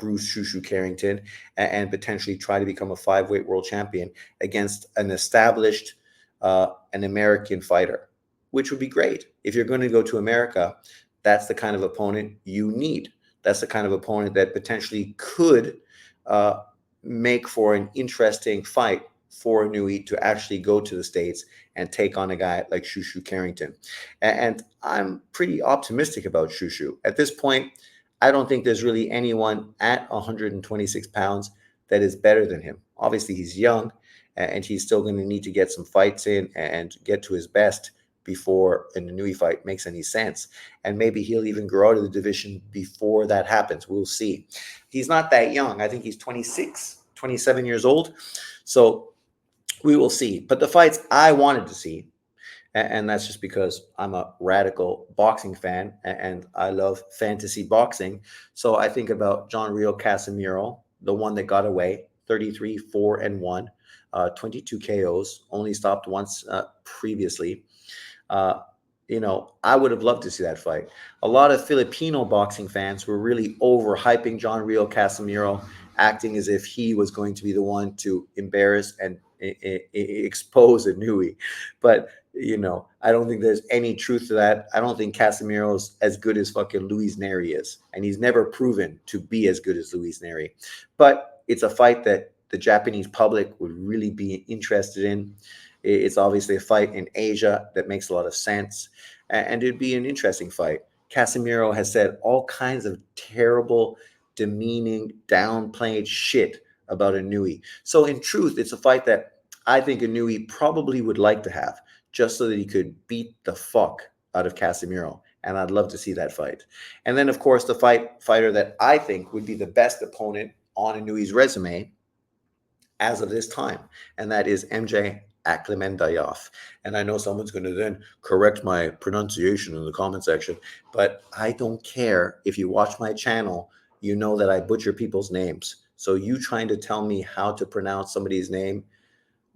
Bruce Shushu Carrington, and potentially try to become a 5-weight world champion against an established an American fighter, which would be great. If you're going to go to America, that's the kind of opponent you need. That's the kind of opponent that potentially could make for an interesting fight for Inoue to actually go to the States and take on a guy like Shushu Carrington. And I'm pretty optimistic about Shushu. At this point, I don't think there's really anyone at 126 pounds that is better than him. Obviously, he's young and he's still going to need to get some fights in and get to his best before an Inoue fight makes any sense. And maybe he'll even grow out of the division before that happens. We'll see. He's not that young. I think he's 26, 27 years old. So we will see. But the fights I wanted to see, and that's just because I'm a radical boxing fan and I love fantasy boxing. So I think about John Rio Casimiro, the one that got away, 33, 4 and 1, 22 KOs, only stopped once previously. Uh, I would have loved to see that fight. A lot of Filipino boxing fans were really overhyping John Rio Casimiro, acting as if he was going to be the one to embarrass and expose Inoue. But, I don't think there's any truth to that. I don't think Casimiro's as good as fucking Luis Neri is. And he's never proven to be as good as Luis Neri. But it's a fight that the Japanese public would really be interested in. It's obviously a fight in Asia that makes a lot of sense, and it'd be an interesting fight. Casemiro has said all kinds of terrible, demeaning, downplayed shit about Inoue. So in truth, it's a fight that I think Inoue probably would like to have, just so that he could beat the fuck out of Casemiro. And I'd love to see that fight. And then, of course, the fighter that I think would be the best opponent on Inoue's resume as of this time, and that is MJ Akhmadaliev. And I know someone's going to then correct my pronunciation in the comment section, but I don't care. If you watch my channel, you know that I butcher people's names. So you trying to tell me how to pronounce somebody's name,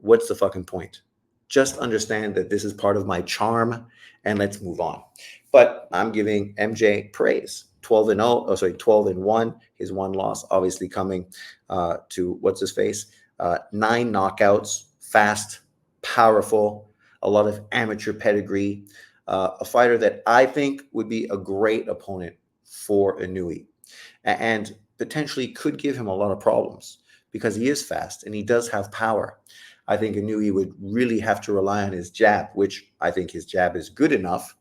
what's the fucking point? Just understand that this is part of my charm and let's move on. But I'm giving MJ praise. 12 and 0, oh sorry, 12 and 1. His one loss obviously coming to what's his face? 9 knockouts, fast, powerful, a lot of amateur pedigree. A fighter that I think would be a great opponent for Inoue and potentially could give him a lot of problems because he is fast and he does have power. I think Inoue would really have to rely on his jab, which I think his jab is good enough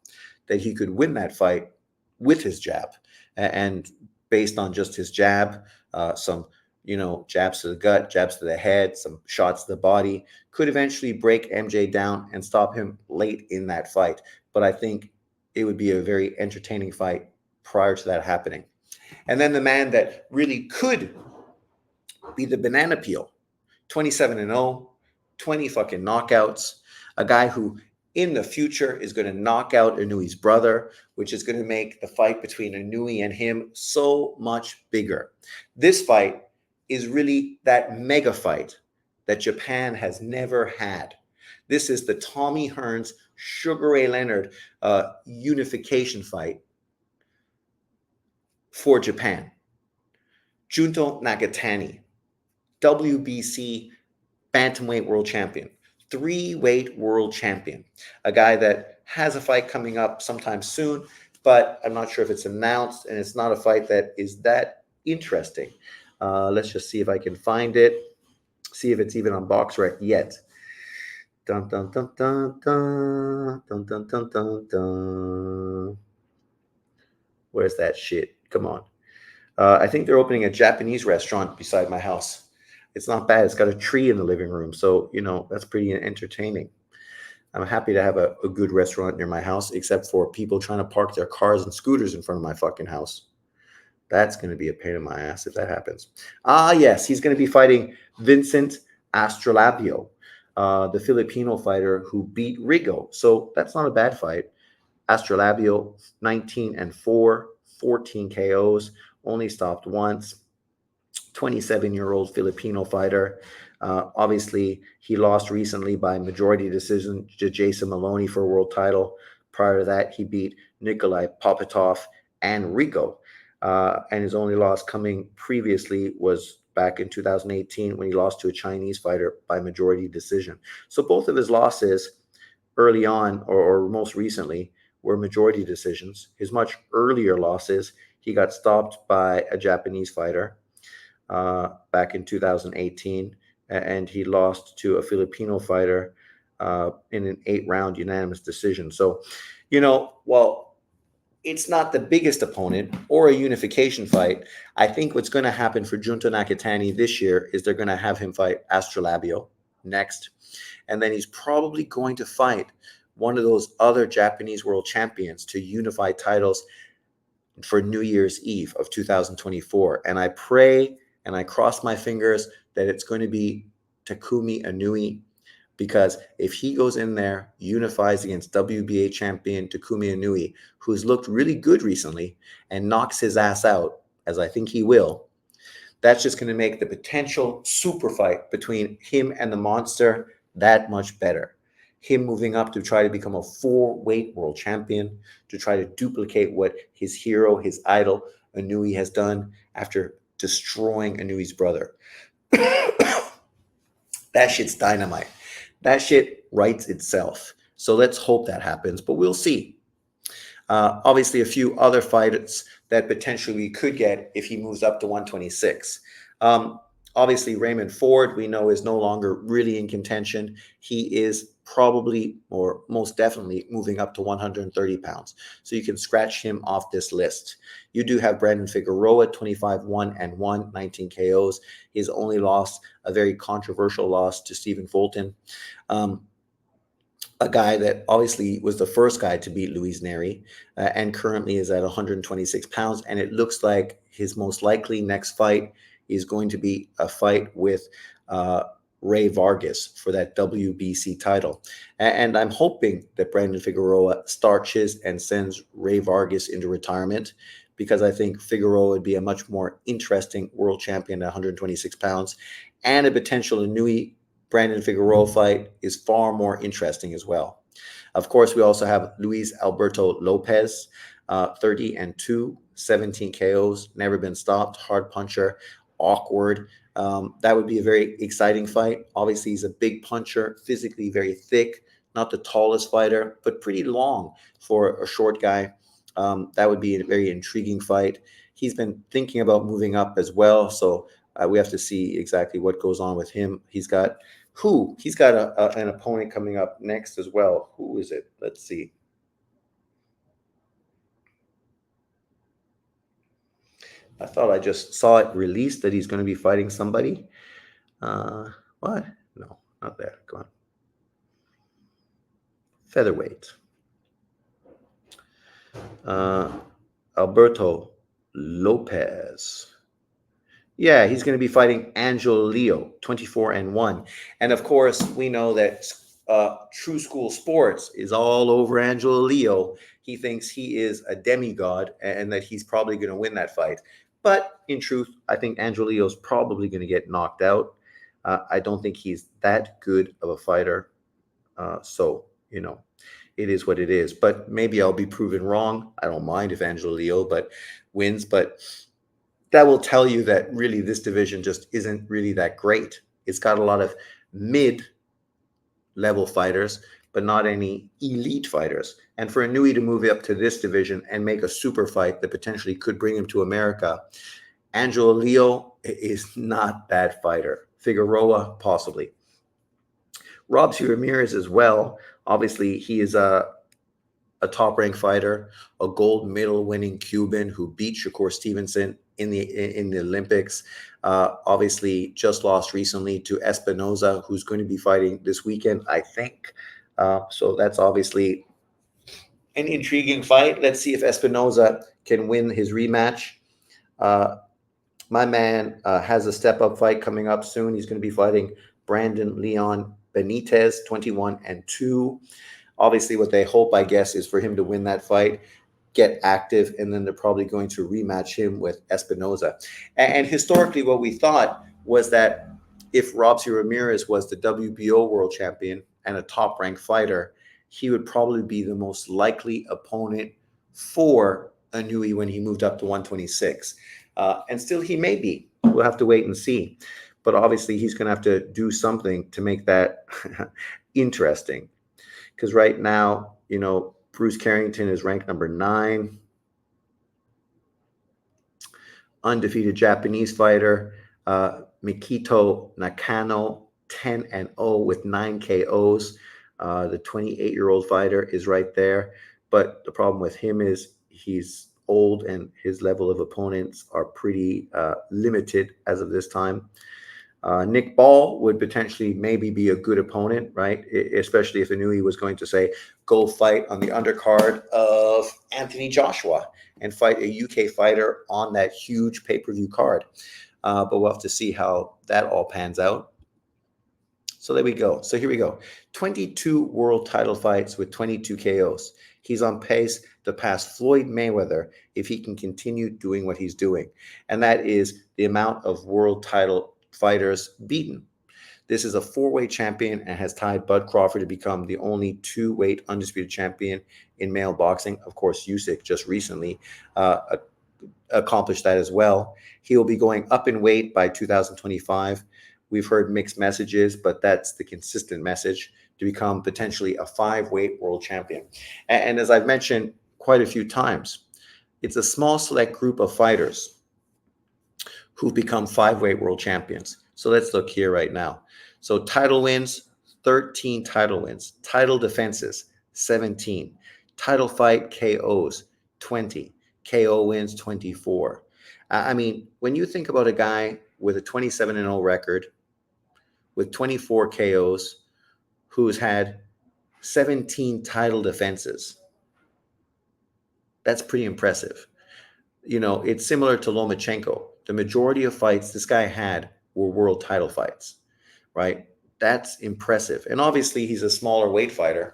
that he could win that fight with his jab. And based on just his jab, some jabs to the gut, jabs to the head, some shots to the body, could eventually break MJ down and stop him late in that fight. But I think it would be a very entertaining fight prior to that happening. And then the man that really could be the banana peel, 27 and 0, 20 fucking knockouts, a guy who in the future is going to knock out Inoue's brother, which is going to make the fight between Inoue and him so much bigger. This fight is really that mega fight that Japan has never had. This is the Tommy Hearns, Sugar Ray Leonard unification fight for Japan. Junto Nakatani, WBC bantamweight world champion, 3-weight world champion, a guy that has a fight coming up sometime soon, but I'm not sure if it's announced, and it's not a fight that is that interesting. Let's just see if I can find it, see if it's even on BoxRec yet. Dun, dun, dun, dun, dun, dun, dun, dun, dun, dun. Where's that shit? Come on. I think they're opening a Japanese restaurant beside my house. It's not bad. It's got a tree in the living room. So, that's pretty entertaining. I'm happy to have a good restaurant near my house, except for people trying to park their cars and scooters in front of my fucking house. That's going to be a pain in my ass if that happens. Yes, he's going to be fighting Vincent Astrolabio, the Filipino fighter who beat Rigo. So that's not a bad fight. Astrolabio, 19 and 4, 14 KOs, only stopped once. 27-year-old Filipino fighter. Obviously, he lost recently by majority decision to Jason Maloney for a world title. Prior to that, he beat Nikolai Popotov and Rigo. And his only loss coming previously was back in 2018 when he lost to a Chinese fighter by majority decision. So both of his losses early on or most recently were majority decisions. His much earlier losses, he got stopped by a Japanese fighter back in 2018, and he lost to a Filipino fighter in an 8-round unanimous decision. So, while it's not the biggest opponent or a unification fight, I think what's going to happen for Junto Nakatani this year is they're going to have him fight Astrolabio next, and then he's probably going to fight one of those other Japanese world champions to unify titles for New Year's Eve of 2024. And I pray and I cross my fingers that it's going to be Takumi Inoue, because if he goes in there, unifies against WBA champion Takumi Inoue, who's looked really good recently, and knocks his ass out, as I think he will, that's just going to make the potential super fight between him and the monster that much better. Him moving up to try to become a 4-weight world champion, to try to duplicate what his hero, his idol, Inoue has done after destroying Inoue's brother. That shit's dynamite. That shit writes itself. So let's hope that happens, but we'll see. Obviously, a few other fights that potentially we could get if he moves up to 126. Obviously, Raymond Ford, we know, is no longer really in contention. He is probably or most definitely moving up to 130 pounds. So you can scratch him off this list. You do have Brandon Figueroa, 25-1-1, 19 KOs. His only loss, a very controversial loss to Stephen Fulton. A guy that obviously was the first guy to beat Luis Neri and currently is at 126 pounds. And it looks like his most likely next fight is going to be a fight with Ray Vargas for that WBC title. And I'm hoping that Brandon Figueroa starches and sends Ray Vargas into retirement, because I think Figueroa would be a much more interesting world champion at 126 pounds and a potential Inoue Brandon Figueroa fight is far more interesting as well. Of course, we also have Luis Alberto Lopez, 30-2, 17 KOs, never been stopped, hard puncher, awkward. That would be a very exciting fight. Obviously, he's a big puncher, physically very thick, not the tallest fighter, but pretty long for a short guy. That would be a very intriguing fight. He's been thinking about moving up as well, so we have to see exactly what goes on with him. He's got an opponent coming up next as well. Who is it? Let's see. I thought I just saw it released that he's going to be fighting somebody. Uh, what? No, not there. Come on. Featherweight. Uh, Alberto Lopez. Yeah, he's going to be fighting Angelo Leo, 24-1. And of course, we know that True School Sports is all over Angelo Leo. He thinks he is a demigod and that he's probably going to win that fight. But in truth, I think Angelo Leo is probably going to get knocked out. I don't think he's that good of a fighter. So, it is what it is. But maybe I'll be proven wrong. I don't mind if Angelo Leo wins, but that will tell you that really this division just isn't really that great. It's got a lot of mid-level fighters, but not any elite fighters. And for Inoue to move up to this division and make a super fight that potentially could bring him to America, Angelo Leo is not that fighter. Figueroa, possibly. Robsy Ramirez as well. Obviously, he is a top-ranked fighter, a gold medal winning Cuban who beat Shakur Stevenson in the Olympics. Obviously, just lost recently to Espinoza, who's going to be fighting this weekend, I think. So that's obviously an intriguing fight. Let's see if Espinoza can win his rematch. My man has a step-up fight coming up soon. He's going to be fighting Brandon Leon Benitez, 21-2. Obviously, what they hope, I guess, is for him to win that fight, get active, and then they're probably going to rematch him with Espinoza. And historically, what we thought was that if Robsy Ramirez was the WBO world champion and a top-ranked fighter, he would probably be the most likely opponent for Inoue when he moved up to 126. And still, he may be. We'll have to wait and see. But obviously, he's going to have to do something to make that interesting. Because right now, Bruce Carrington is ranked number 9. Undefeated Japanese fighter, Mikito Nakano, 10-0 with 9 KOs. The 28-year-old fighter is right there. But the problem with him is he's old and his level of opponents are pretty limited as of this time. Nick Ball would potentially maybe be a good opponent, right? Especially if Inoue was going to say, go fight on the undercard of Anthony Joshua and fight a UK fighter on that huge pay-per-view card. But we'll have to see how that all pans out. So there we go. So here we go. 22 world title fights with 22 KOs. He's on pace to pass Floyd Mayweather if he can continue doing what he's doing. And that is the amount of world title fighters beaten. This is a 4-weight champion and has tied Bud Crawford to become the only 2-weight undisputed champion in male boxing. Of course, Usyk just recently accomplished that as well. He will be going up in weight by 2025. We've heard mixed messages, but that's the consistent message, to become potentially a 5-weight world champion. And as I've mentioned quite a few times, it's a small select group of fighters who've become 5-weight world champions. So let's look here right now. So title wins, 13 title wins. Title defenses, 17. Title fight KOs, 20. KO wins, 24. I mean, when you think about a guy with a 27-0 record, with 24 KOs, who's had 17 title defenses, that's pretty impressive. It's similar to Lomachenko. The majority of fights this guy had were world title fights, right? That's impressive. And obviously, he's a smaller weight fighter,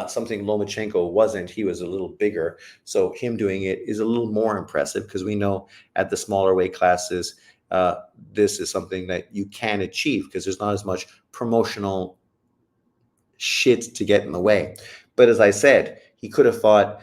something Lomachenko wasn't. He was a little bigger. So him doing it is a little more impressive because we know at the smaller weight classes, uh, this is something that you can achieve because there's not as much promotional shit to get in the way. But as I said, he could have fought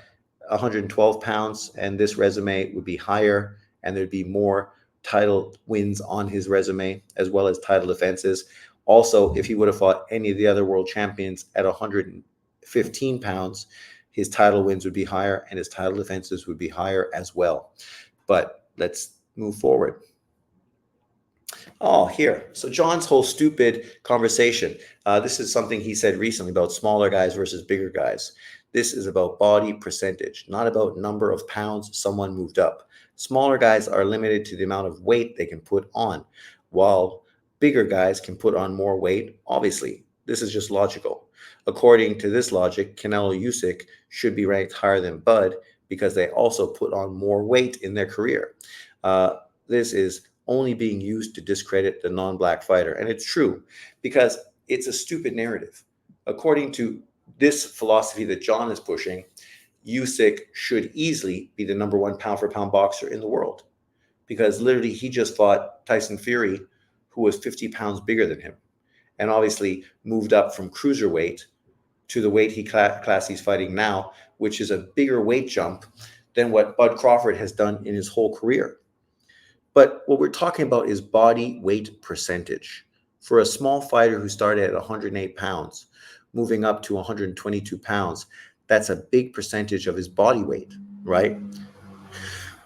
112 pounds and this resume would be higher and there'd be more title wins on his resume as well as title defenses. Also, if he would have fought any of the other world champions at 115 pounds, his title wins would be higher and his title defenses would be higher as well. But let's move forward. Oh, here. So John's whole stupid conversation. This is something he said recently about smaller guys versus bigger guys. This is about body percentage, not about number of pounds someone moved up. Smaller guys are limited to the amount of weight they can put on, while bigger guys can put on more weight. Obviously, this is just logical. According to this logic, Canelo Usyk should be ranked higher than Bud because they also put on more weight in their career. This is only being used to discredit the non-black fighter. And it's true because it's a stupid narrative. According to this philosophy that John is pushing, Usyk should easily be the number one pound for pound boxer in the world because literally he just fought Tyson Fury, who was 50 pounds bigger than him, and obviously moved up from cruiserweight to the weight class he's fighting now, which is a bigger weight jump than what Bud Crawford has done in his whole career. But what we're talking about is body weight percentage. For a small fighter who started at 108 pounds, moving up to 122 pounds, that's a big percentage of his body weight, right?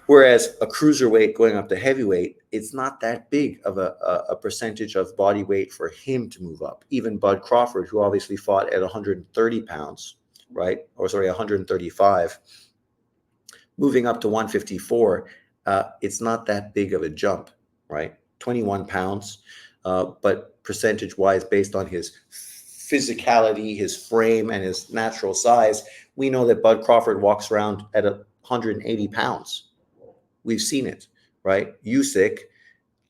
Whereas a cruiserweight going up to heavyweight, it's not that big of a percentage of body weight for him to move up. Even Bud Crawford, who obviously fought at 130 pounds, right? Or sorry, 135, moving up to 154, it's not that big of a jump, right? 21 pounds, but percentage-wise, based on his physicality, his frame, and his natural size, we know that Bud Crawford walks around at 180 pounds. We've seen it, right? Usyk,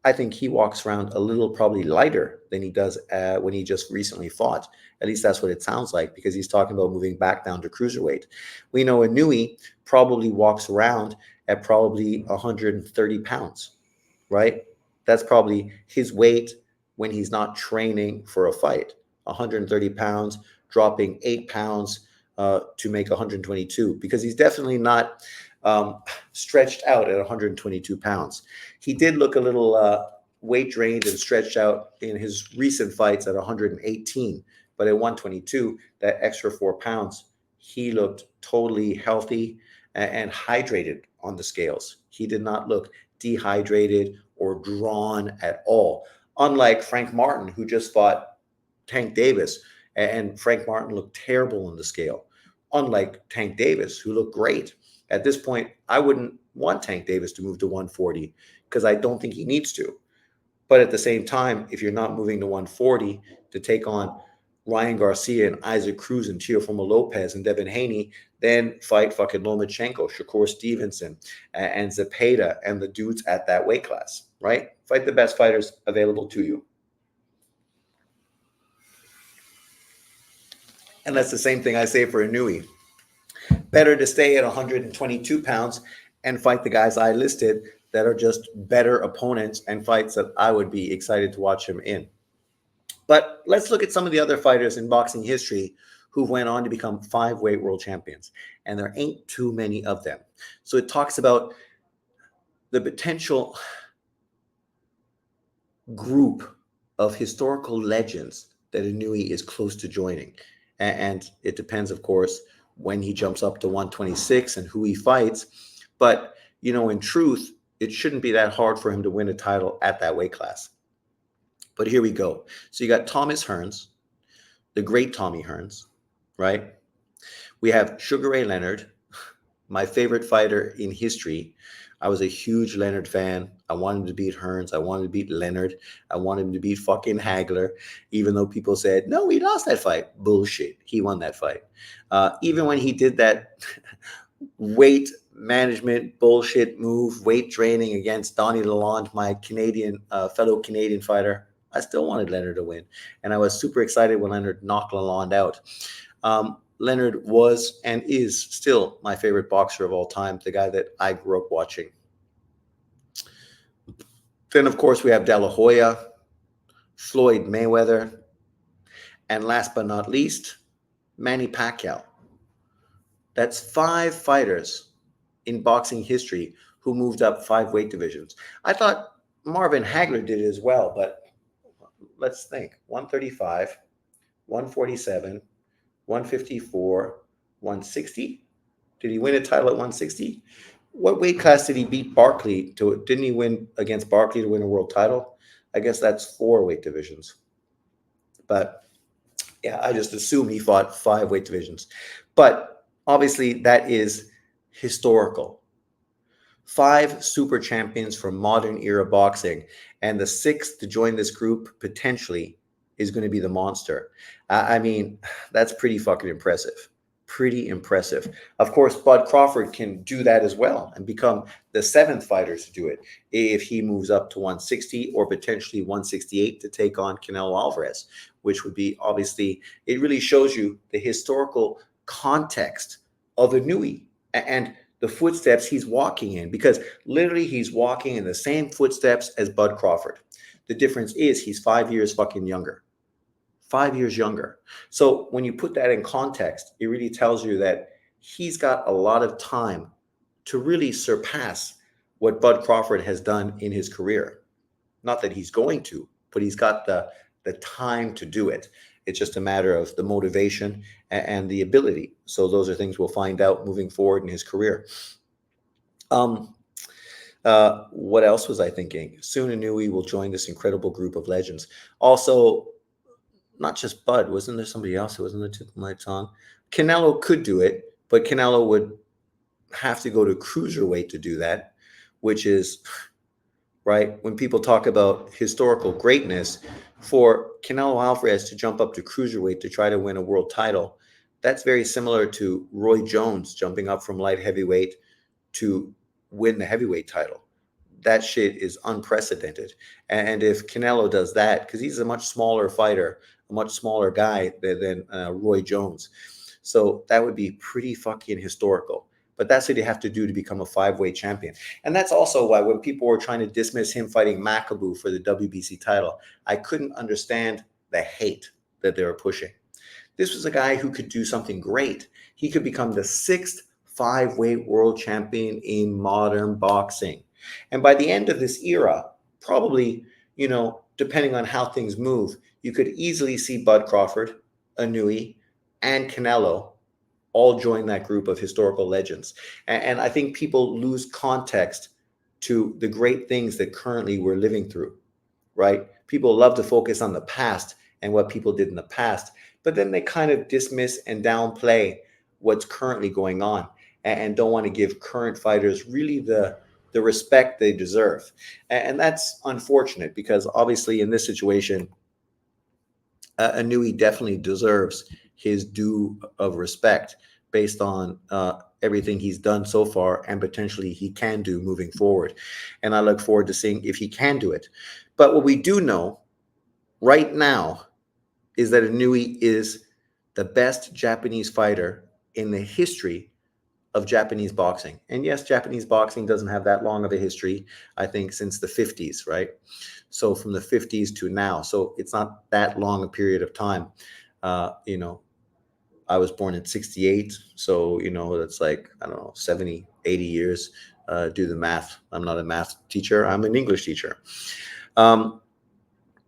I think he walks around a little probably lighter than he does when he just recently fought. At least that's what it sounds like because he's talking about moving back down to cruiserweight. We know Inoue probably walks around at probably 130 pounds, right? That's probably his weight when he's not training for a fight. 130 pounds, dropping 8 pounds to make 122 because he's definitely not stretched out at 122 pounds. He did look a little weight drained and stretched out in his recent fights at 118, but at 122, that extra 4 pounds, he looked totally healthy and hydrated on the scales. He did not look dehydrated or drawn at all. Unlike Frank Martin, who just fought Tank Davis, and Frank Martin looked terrible on the scale. Unlike Tank Davis, who looked great. At this point, I wouldn't want Tank Davis to move to 140 because I don't think he needs to. But at the same time, if you're not moving to 140 to take on Ryan Garcia and Isaac Cruz and Teofimo Lopez and Devin Haney, then fight fucking Lomachenko, Shakur Stevenson, and Zepeda and the dudes at that weight class, right? Fight the best fighters available to you. And that's the same thing I say for Inoue. Better to stay at 122 pounds and fight the guys I listed that are just better opponents and fights that I would be excited to watch him in. But let's look at some of the other fighters in boxing history who went on to become 5-weight world champions. And there ain't too many of them. So it talks about the potential group of historical legends that Inoue is close to joining. And it depends, of course, when he jumps up to 126 and who he fights. But, you know, in truth, it shouldn't be that hard for him to win a title at that weight class. But here we go. So you got Thomas Hearns, the great Tommy Hearns, right? We have Sugar Ray Leonard, my favorite fighter in history. I was a huge Leonard fan. I wanted him to beat Hearns. I wanted to beat Leonard. I wanted him to beat fucking Hagler, even though people said, no, he lost that fight. Bullshit. He won that fight. Even when he did that weight management bullshit move, weight training against Donnie Lalonde, my Canadian fellow Canadian fighter, I still wanted Leonard to win. And I was super excited when Leonard knocked Lalonde out. Leonard was and is still my favorite boxer of all time, the guy that I grew up watching. Then, of course, we have De La Hoya, Floyd Mayweather, and last but not least, Manny Pacquiao. That's five fighters in boxing history who moved up five weight divisions. I thought Marvin Hagler did it as well, but let's think 135, 147, 154, 160. Did he win a title at 160? What weight class did he beat Barkley to? Didn't he win against Barkley to win a world title? I guess that's four weight divisions. But yeah, I just assume he fought five weight divisions. But obviously, that is historical. Five super champions from modern era boxing, and the sixth to join this group potentially is going to be the monster. I mean, that's pretty fucking impressive. Pretty impressive. Of course, Bud Crawford can do that as well and become the seventh fighter to do it if he moves up to 160 or potentially 168 to take on Canelo Alvarez, which would be obviously, it really shows you the historical context of Inoue and the footsteps he's walking in, because literally he's walking in the same footsteps as Bud Crawford. The difference is he's 5 years fucking younger. 5 years younger. So when you put that in context, it really tells you that he's got a lot of time to really surpass what Bud Crawford has done in his career. Not that he's going to, but he's got the time to do it. It's just a matter of the motivation and the ability. So those are things we'll find out moving forward in his career. Um, what else was I thinking? Soon Inoue will join this incredible group of legends. Also, not just Bud, wasn't there somebody else who was on the tip of my tongue? Canelo could do it, but Canelo would have to go to cruiserweight to do that, which is right. When people talk about historical greatness, for Canelo Alvarez to jump up to cruiserweight to try to win a world title, that's very similar to Roy Jones jumping up from light heavyweight to win the heavyweight title. That shit is unprecedented. And if Canelo does that, because he's a much smaller fighter, a much smaller guy than Roy Jones, so that would be pretty fucking historical. But that's what you have to do to become a five-weight champion. And that's also why when people were trying to dismiss him fighting Makabu for the WBC title, I couldn't understand the hate that they were pushing. This was a guy who could do something great. He could become the sixth five-weight world champion in modern boxing. And by the end of this era, probably, depending on how things move, you could easily see Bud Crawford, Inoue, and Canelo all join that group of historical legends. And I think people lose context to the great things that currently we're living through, right? People love to focus on the past and what people did in the past, but then they kind of dismiss and downplay what's currently going on and don't want to give current fighters really the respect they deserve. And that's unfortunate because obviously in this situation, Inoue definitely deserves his due of respect based on everything he's done so far and potentially he can do moving forward. And I look forward to seeing if he can do it. But what we do know right now is that Inoue is the best Japanese fighter in the history of Japanese boxing. And yes, Japanese boxing doesn't have that long of a history, I think, since the 50s, right? So from the 50s to now. So it's not that long a period of time. I was born in 68. So, that's like, I don't know, 70, 80 years. Do the math. I'm not a math teacher. I'm an English teacher. And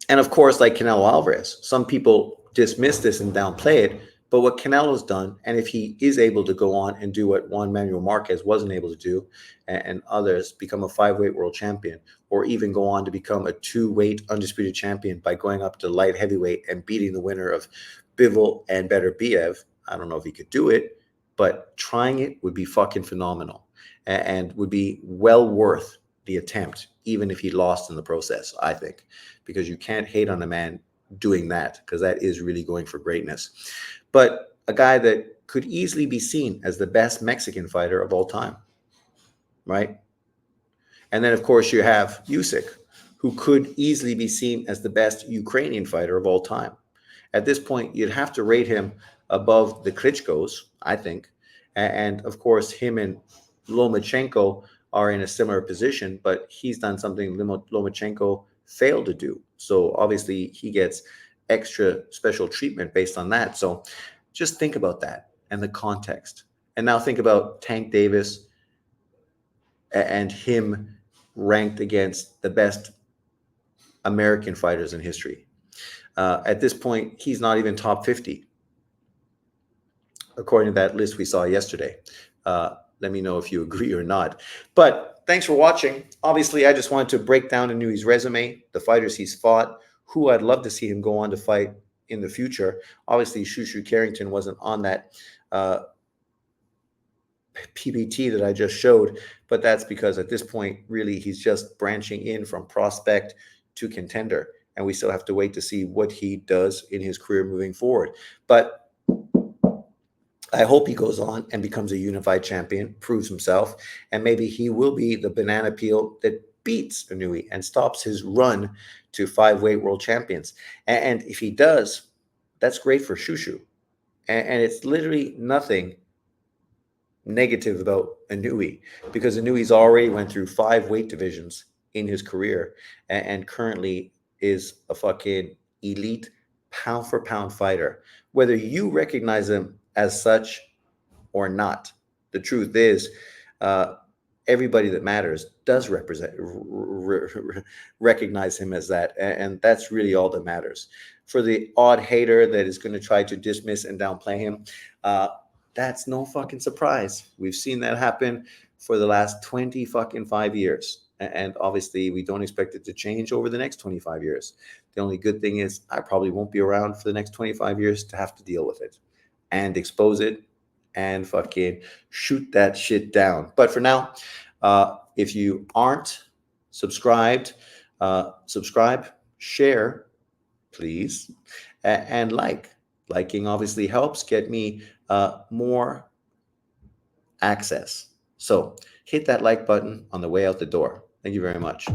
of course, like Canelo Alvarez, some people dismiss this and downplay it. But what Canelo's done, and if he is able to go on and do what Juan Manuel Marquez wasn't able to do, and others become a five-weight world champion, or even go on to become a two-weight undisputed champion by going up to light heavyweight and beating the winner of Bivol and Beterbiev, I don't know if he could do it, but trying it would be fucking phenomenal and would be well worth the attempt, even if he lost in the process, I think, because you can't hate on a man doing that, because that is really going for greatness. But a guy that could easily be seen as the best Mexican fighter of all time, right? And then, of course, you have Usyk, who could easily be seen as the best Ukrainian fighter of all time. At this point, you'd have to rate him above the Klitschko's, I think. And of course, him and Lomachenko are in a similar position, but he's done something Lomachenko failed to do. So obviously he gets extra special treatment based on that. So just think about that and the context. And now think about Tank Davis and him ranked against the best American fighters in history. At this point, he's not even top 50, according to that list we saw yesterday. Let me know if you agree or not. But thanks for watching. Obviously, I just wanted to break down Inoue's resume, the fighters he's fought, who I'd love to see him go on to fight in the future. Obviously, Shushu Carrington wasn't on that PPT that I just showed, but that's because at this point, really, he's just branching in from prospect to contender. And we still have to wait to see what he does in his career moving forward. But I hope he goes on and becomes a unified champion, proves himself, and maybe he will be the banana peel that beats Inoue and stops his run to 5 weight world champions. And if he does, that's great for Shushu. And it's literally nothing negative about Inoue, because Inoue's already went through 5 weight divisions in his career and currently is a fucking elite pound for pound fighter. Whether you recognize him as such or not, the truth is, uh, everybody that matters does recognize him as that, and that's really all that matters. For the odd hater that is going to try to dismiss and downplay him, uh, that's no fucking surprise. We've seen that happen for the last 20 fucking 5 years. And obviously, we don't expect it to change over the next 25 years. The only good thing is, I probably won't be around for the next 25 years to have to deal with it and expose it and fucking shoot that shit down. But for now, if you aren't subscribed, subscribe, share, please, and like. Liking obviously helps get me more access. So hit that like button on the way out the door. Thank you very much.